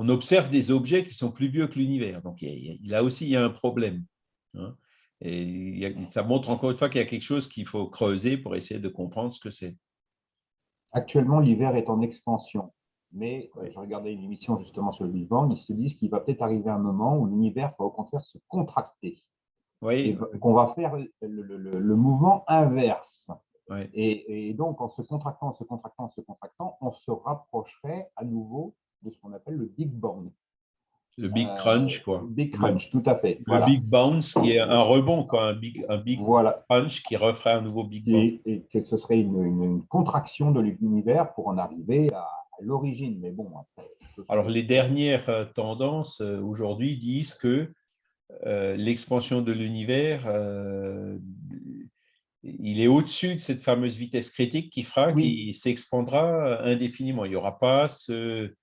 C: observe des objets qui sont plus vieux que l'univers. Donc, là aussi, il y a un problème. Hein. Et ça montre encore une fois qu'il y a quelque chose qu'il faut creuser pour essayer de comprendre ce que c'est.
A: Actuellement, l'hiver est en expansion. Mais je regardais une émission justement sur le Big Bang, ils se disent qu'il va peut-être arriver un moment où l'univers va au contraire se contracter.
C: Oui.
A: Et qu'on va faire le mouvement inverse.
C: Oui.
A: Et donc, en se contractant, on se rapprocherait à nouveau de ce qu'on appelle le Big Bang.
C: Le Big Crunch, quoi.
A: Le Big Crunch, tout à fait.
C: Le Big Bounce, qui est un rebond, quoi, un big
A: voilà.
C: Crunch qui referait un nouveau Big Bang.
A: Et que ce serait une contraction de l'univers pour en arriver à l'origine. Mais bon, après,
C: alors, les dernières tendances aujourd'hui disent que l'expansion de l'univers, il est au-dessus de cette fameuse vitesse critique qui fera qu'il s'expandra indéfiniment. Il n'y aura pas cette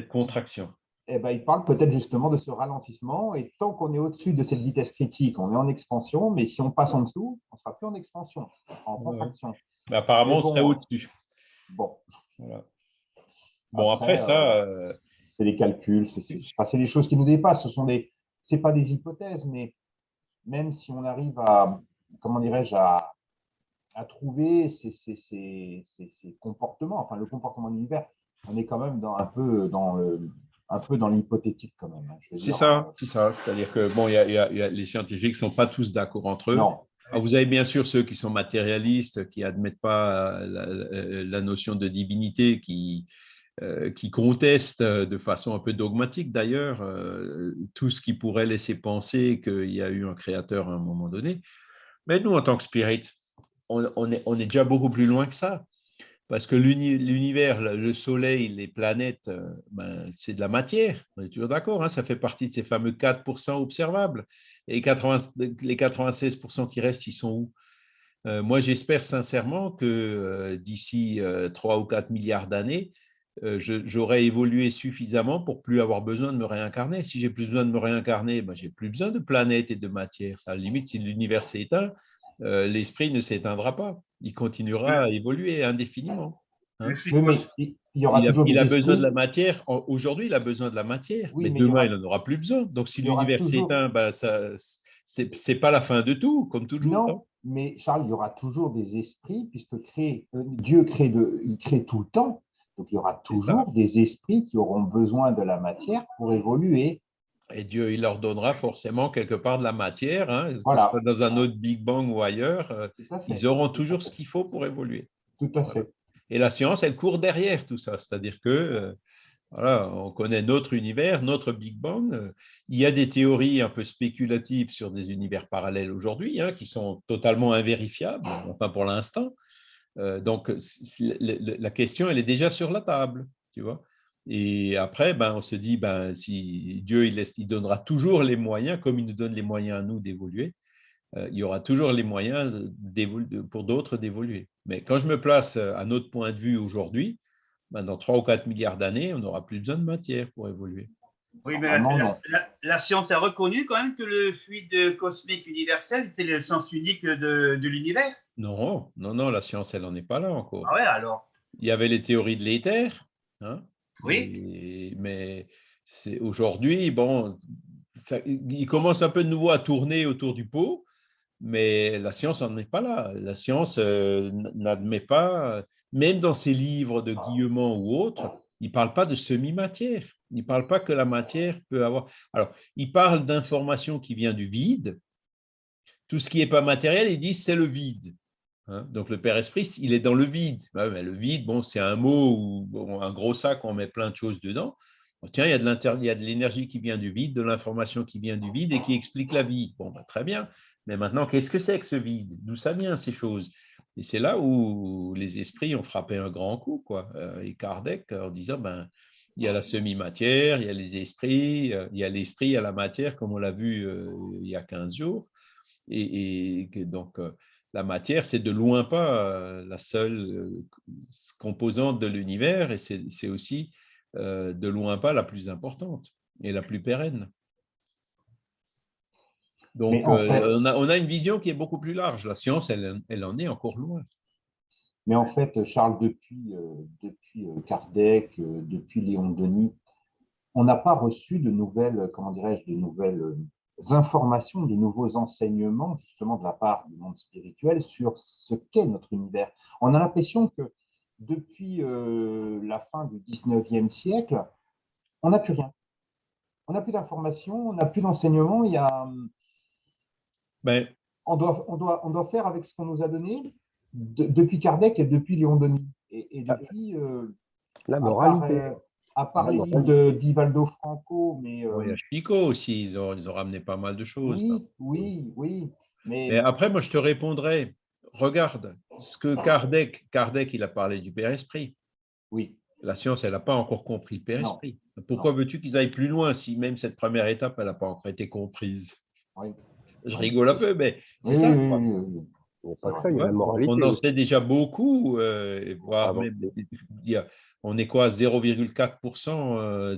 C: contraction.
A: Eh ben, il parle peut-être justement de ce ralentissement. Et tant qu'on est au-dessus de cette vitesse critique, on est en expansion. Mais si on passe en dessous, on ne sera plus en expansion, en contraction.
C: Mais apparemment, on serait au-dessus.
A: Bon.
C: Voilà. Bon, après ça…
A: c'est des calculs, c'est des choses qui nous dépassent. Ce n'est pas des hypothèses, mais même si on arrive à, comment dirais-je, à trouver ces comportements, enfin le comportement de l'univers, on est quand même un peu dans l'hypothétique quand même.
C: C'est ça. C'est-à-dire que bon, les scientifiques ne sont pas tous d'accord entre eux.
A: Non.
C: Alors, vous avez bien sûr ceux qui sont matérialistes, qui n'admettent pas la notion de divinité, qui contestent de façon un peu dogmatique d'ailleurs tout ce qui pourrait laisser penser qu'il y a eu un créateur à un moment donné. Mais nous, en tant que spirit, on est déjà beaucoup plus loin que ça. Parce que l'univers, le soleil, les planètes, c'est de la matière. On est toujours d'accord, hein, ça fait partie de ces fameux 4% observables. Et les 96% qui restent, ils sont où? Moi, j'espère sincèrement que d'ici 3 ou 4 milliards d'années, j'aurai évolué suffisamment pour plus avoir besoin de me réincarner. Si j'ai plus besoin de me réincarner, j'ai plus besoin de planètes et de matière. Ça, à la limite, si l'univers s'éteint, l'esprit ne s'éteindra pas. Il continuera à évoluer indéfiniment. Hein. Il a besoin de la matière. Aujourd'hui, il a besoin de la matière, mais demain, il n'en aura plus besoin. Donc, si l'univers s'éteint, c'est pas la fin de tout, comme toujours. Hein.
A: Non, mais Charles, il y aura toujours des esprits, puisque Dieu il crée tout le temps. Donc, il y aura
C: C'est ça.
A: toujours des esprits qui auront besoin de la matière pour évoluer.
C: Et Dieu, il leur donnera forcément quelque part de la matière, hein, que ce soit
A: Voilà,
C: dans un autre Big Bang ou ailleurs,
A: tout à fait.
C: ils auront
A: Tout à
C: toujours ce
A: fait.
C: qu'il faut pour évoluer.
A: Tout à
C: Voilà.
A: fait.
C: Et la science, elle court derrière tout ça, c'est-à-dire que voilà, on connaît notre univers, notre Big Bang. Il y a des théories un peu spéculatives sur des univers parallèles aujourd'hui, hein, qui sont totalement invérifiables, enfin pour l'instant. Donc, la question, elle est déjà sur la table, tu vois. Et après, ben, on se dit, ben, si Dieu, il donnera toujours les moyens, comme il nous donne les moyens à nous d'évoluer, il y aura toujours les moyens pour d'autres d'évoluer. Mais quand je me place à notre point de vue aujourd'hui, ben, dans 3 ou 4 milliards d'années, on n'aura plus besoin de matière pour évoluer.
D: Oui, mais
A: Normalement, non.
D: la science a reconnu quand même que le fluide cosmique universel, c'est le sens unique de l'univers.
C: Non, non, non, la science, elle n'en est pas là encore.
D: Ah ouais, alors.
C: Il y avait les théories de l'éther, hein,
D: Oui.
C: mais aujourd'hui, bon, il commence un peu de nouveau à tourner autour du pot, mais la science n'en est pas là. La science n'admet pas, même dans ses livres de Guillemot ou autres, il ne parle pas de semi-matière. Il ne parle pas que la matière peut avoir. Alors, il parle d'information qui vient du vide. Tout ce qui n'est pas matériel, ils disent c'est le vide. Hein. Donc, le Père Esprit, il est dans le vide. Ouais, mais le vide, bon, c'est un mot ou bon, un gros sac où on met plein de choses dedans. Bon, tiens, il y a de l'énergie qui vient du vide, de l'information qui vient du vide et qui explique la vie. Bon, ben, très bien. Mais maintenant, qu'est-ce que c'est que ce vide? D'où ça vient, ces choses? Et c'est là où les esprits ont frappé un grand coup, quoi. Et Kardec, en disant, ben, il y a la semi-matière, il y a les esprits, il y a l'esprit, il y a la matière, comme on l'a vu il y a 15 jours. Et donc, la matière, c'est de loin pas la seule composante de l'univers et c'est aussi de loin pas la plus importante et la plus pérenne.
A: Mais
C: Donc,
A: en fait,
C: on a une vision qui est beaucoup plus large. La science, elle en est encore loin.
A: Charles, depuis Kardec, depuis Léon Denis, on n'a pas reçu de nouvelles, comment dirais-je, de nouvelles informations, de nouveaux enseignements, justement, de la part du monde spirituel sur ce qu'est notre univers. On a l'impression que depuis la fin du 19e siècle, on n'a plus rien. On n'a plus d'informations, on n'a plus d'enseignements.
C: Ben,
A: On doit faire avec ce qu'on nous a donné depuis Kardec et depuis Léon Denis. Et depuis,
B: La
A: à part,
B: moralité.
A: à part
B: La
A: les livres d'Ivaldo Franco, mais
C: bon, il y a Chico aussi, ils ont ramené pas mal de choses. Hein.
A: oui,
C: Mais
A: mais
C: après, moi, je te répondrai, regarde, ce que Kardec, il a parlé du Père Esprit.
A: oui,
C: La science, elle n'a pas encore compris le Père
A: non,
C: Esprit. Pourquoi
A: non,
C: veux-tu qu'ils aillent plus loin si même cette première étape, elle n'a pas encore été comprise?
A: oui,
C: Je
A: oui,
C: rigole un peu, mais c'est
A: oui,
C: ça,
A: oui,
C: quoi.
A: oui, oui, oui,
B: Il n'y a
A: c'est
B: pas que
A: vrai.
B: ça, il y a la
C: On
B: moralité
C: en
B: aussi.
C: sait déjà beaucoup, voire
B: Avant.
C: même, on est quoi, 0,4%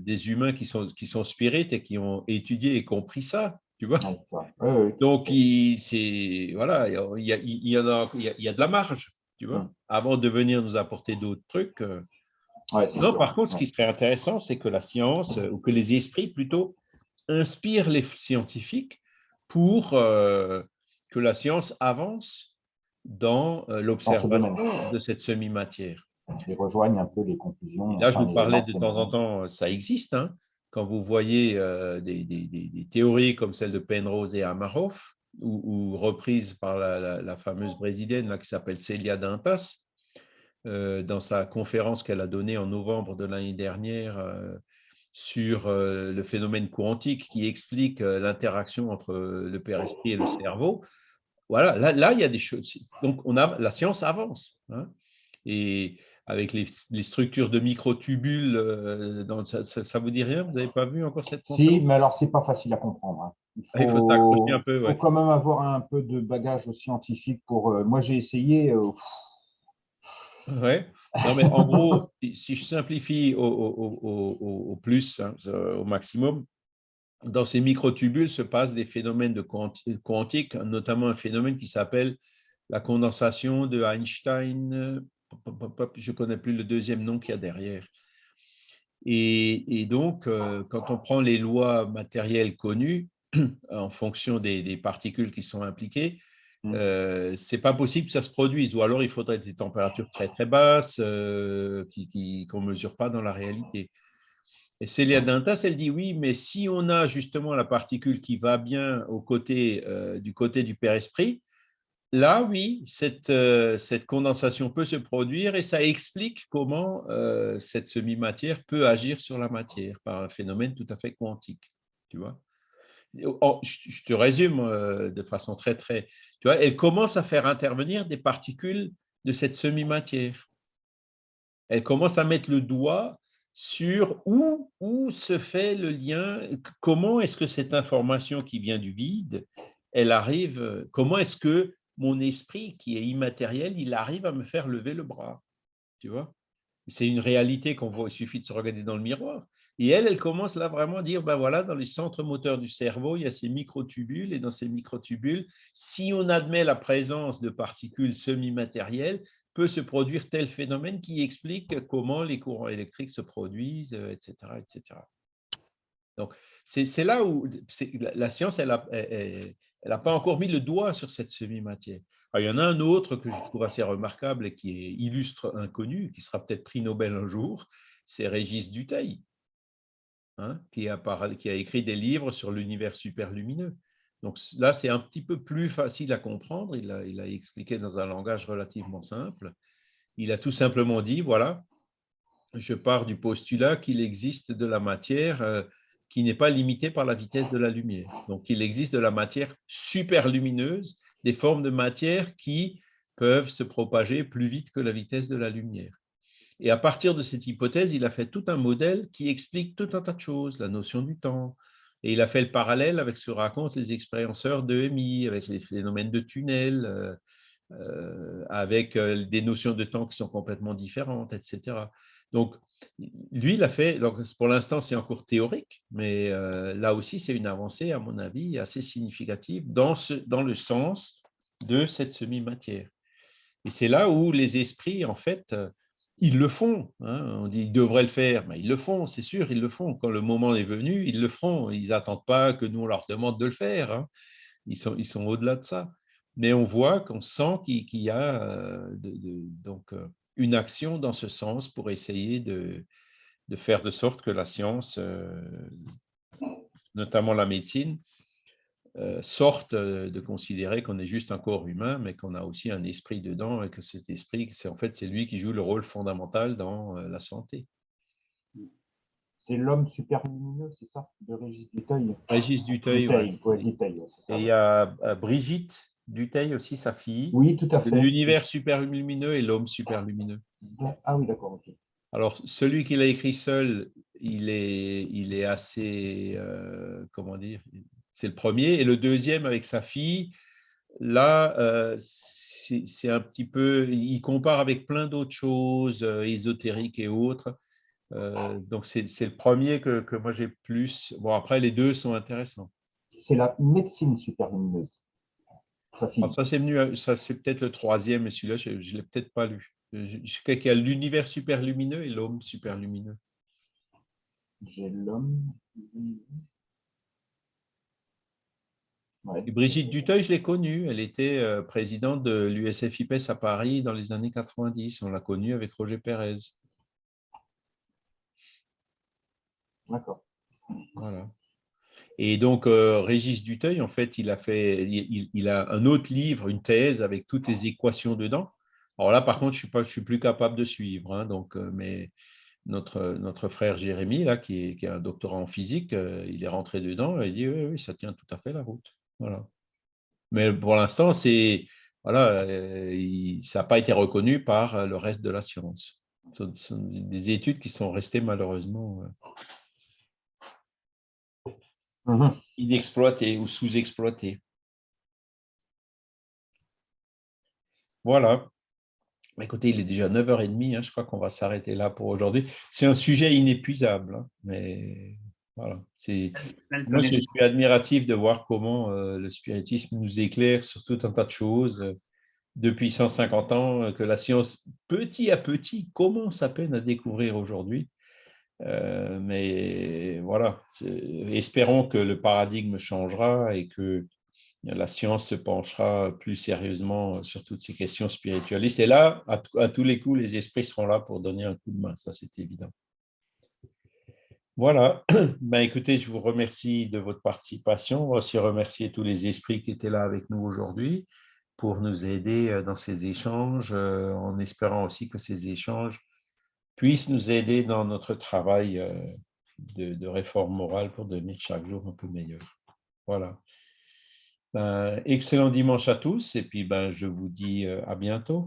C: des humains qui sont spirites et qui ont étudié et compris ça, tu vois.
A: Ouais, c'est vrai. Oui, oui, tout à
C: Donc,
A: fait.
C: voilà, il y a de la marge, tu vois, avant de venir nous apporter d'autres trucs.
A: Ouais, c'est
C: Non,
A: sûr.
C: par contre, ce
A: Ouais.
C: qui serait intéressant, c'est que la science, ou que les esprits plutôt, inspirent les scientifiques pour que la science avance dans
A: Dans ce domaine.
C: l'observation de cette semi-matière.
A: Ils rejoignent un peu les
C: Et
A: conclusions,
C: là, je
A: enfin
C: vous parlais de temps en
A: l'enseignement.
C: temps, ça existe, hein, quand vous voyez des théories comme celle de Penrose et Amarov, ou reprises par la fameuse brésilienne là, qui s'appelle Célia Dantas, dans sa conférence qu'elle a donnée en novembre de l'année dernière sur le phénomène quantique qui explique l'interaction entre le Père Esprit et le cerveau. Voilà, là, il y a des choses. Donc, la science avance. Hein, et avec les structures de microtubules, ça vous dit rien? Vous n'avez pas vu encore cette
A: Si,
C: conférence?
A: mais alors c'est pas facile à comprendre. Hein.
C: Il faut s'accrocher un peu,
A: Faut
C: ouais.
A: quand même avoir un peu de bagage scientifique pour. Moi, j'ai essayé.
C: Ouais. Non, mais en gros, si je simplifie au plus, hein, au maximum, dans ces microtubules se passent des phénomènes de quantique, notamment un phénomène qui s'appelle la condensation de Einstein. Je ne connais plus le deuxième nom qu'il y a derrière. Et donc, quand on prend les lois matérielles connues, en fonction des particules qui sont impliquées, c'est pas possible que ça se produise. Ou alors, il faudrait des températures très, très basses qu'on ne mesure pas dans la réalité. Et Célia Dantas, elle dit oui, mais si on a justement la particule qui va bien du côté du père-esprit, là, oui, cette condensation peut se produire et ça explique comment cette semi-matière peut agir sur la matière par un phénomène tout à fait quantique. Tu vois? Je te résume de façon très, très… Tu vois, elle commence à faire intervenir des particules de cette semi-matière. Elle commence à mettre le doigt sur où se fait le lien, comment est-ce que cette information qui vient du vide, elle arrive, comment est-ce que mon esprit, qui est immatériel, il arrive à me faire lever le bras, tu vois? C'est une réalité qu'on voit, il suffit de se regarder dans le miroir. Et elle commence là vraiment à dire, ben voilà, dans les centres moteurs du cerveau, il y a ces microtubules, et dans ces microtubules, si on admet la présence de particules semi-matérielles, peut se produire tel phénomène qui explique comment les courants électriques se produisent, etc., etc. Donc, c'est là où la science, elle n'a pas encore mis le doigt sur cette semi-matière. Il y en a un autre que je trouve assez remarquable et qui est illustre inconnu, qui sera peut-être prix Nobel un jour, c'est Régis Dutheil, hein, qui a écrit des livres sur l'univers superlumineux. Donc là, c'est un petit peu plus facile à comprendre. Il a expliqué dans un langage relativement simple. Il a tout simplement dit, voilà, je pars du postulat qu'il existe de la matière qui n'est pas limitée par la vitesse de la lumière. Donc, il existe de la matière superlumineuse, des formes de matière qui peuvent se propager plus vite que la vitesse de la lumière. Et à partir de cette hypothèse, il a fait tout un modèle qui explique tout un tas de choses, la notion du temps. Et il a fait le parallèle avec ce que racontent les expérienceurs d'EMI, avec les phénomènes de tunnel, avec des notions de temps qui sont complètement différentes, etc. Donc, lui, il a fait, donc pour l'instant, c'est encore théorique, mais là aussi, c'est une avancée, à mon avis, assez significative dans le sens de cette semi-matière. Et c'est là où les esprits, en fait, ils le font. Hein. On dit qu'ils devraient le faire, mais ils le font, c'est sûr, ils le font. Quand le moment est venu, ils le feront. Ils n'attendent pas que nous, on leur demande de le faire. Hein. Ils sont au-delà de ça. Mais on voit, qu'on sent qu'il y a donc une action dans ce sens pour essayer de faire de sorte que la science, notamment la médecine, sorte de considérer qu'on est juste un corps humain, mais qu'on a aussi un esprit dedans et que cet esprit, c'est lui qui joue le rôle fondamental dans la santé.
A: C'est l'homme superlumineux, c'est ça, de Régis Dutheil.
C: Régis Dutheil,
A: Dutheil,
C: ouais.
A: Dutheil,
C: et il y a Brigitte Dutheil aussi, sa fille.
A: Oui, tout à fait.
C: L'univers superlumineux et l'homme superlumineux.
A: Ah oui, d'accord, ok.
C: Alors, celui qui l'a écrit seul, il est assez, comment dire, c'est le premier. Et le deuxième, avec sa fille, là, c'est un petit peu, il compare avec plein d'autres choses, ésotériques et autres. Donc, c'est le premier que moi j'ai plus. Bon, après, les deux sont intéressants.
A: C'est la médecine superlumineuse.
C: Alors, ça, c'est peut-être le troisième, mais celui-là, je ne l'ai peut-être pas lu. Je crois qu'il y a l'univers superlumineux et l'homme superlumineux.
A: J'ai l'homme. Ouais.
C: Et Brigitte Dutheil, je l'ai connue. Elle était présidente de l'USF-IPES à Paris dans les années 90. On l'a connue avec Roger Pérez.
A: D'accord.
C: Voilà. Et donc, Régis Dutheil, en fait, il a un autre livre, une thèse avec toutes les équations dedans. Alors là, par contre, je suis plus capable de suivre. Hein, donc, mais notre frère Jérémy, là, qui est un doctorat en physique, il est rentré dedans et il dit oui, ça tient tout à fait la route. Voilà. Mais pour l'instant, voilà, ça n'a pas été reconnu par le reste de la science. Ce sont des études qui sont restées malheureusement inexploitées ou sous-exploitées. Voilà. Écoutez, il est déjà 9h30, hein, je crois qu'on va s'arrêter là pour aujourd'hui. C'est un sujet inépuisable, hein, mais voilà. Moi, je suis admiratif de voir comment le spiritisme nous éclaire sur tout un tas de choses depuis 150 ans, que la science, petit à petit, commence à peine à découvrir aujourd'hui. Mais voilà, espérons que le paradigme changera et que la science se penchera plus sérieusement sur toutes ces questions spiritualistes. Et là, à tous les coups, les esprits seront là pour donner un coup de main, ça c'est évident. Voilà, ben, écoutez, je vous remercie de votre participation. On va aussi remercier tous les esprits qui étaient là avec nous aujourd'hui pour nous aider dans ces échanges, en espérant aussi que ces échanges puissent nous aider dans notre travail de réforme morale pour devenir chaque jour un peu meilleur. Voilà. Ben, excellent dimanche à tous et puis ben, je vous dis à bientôt.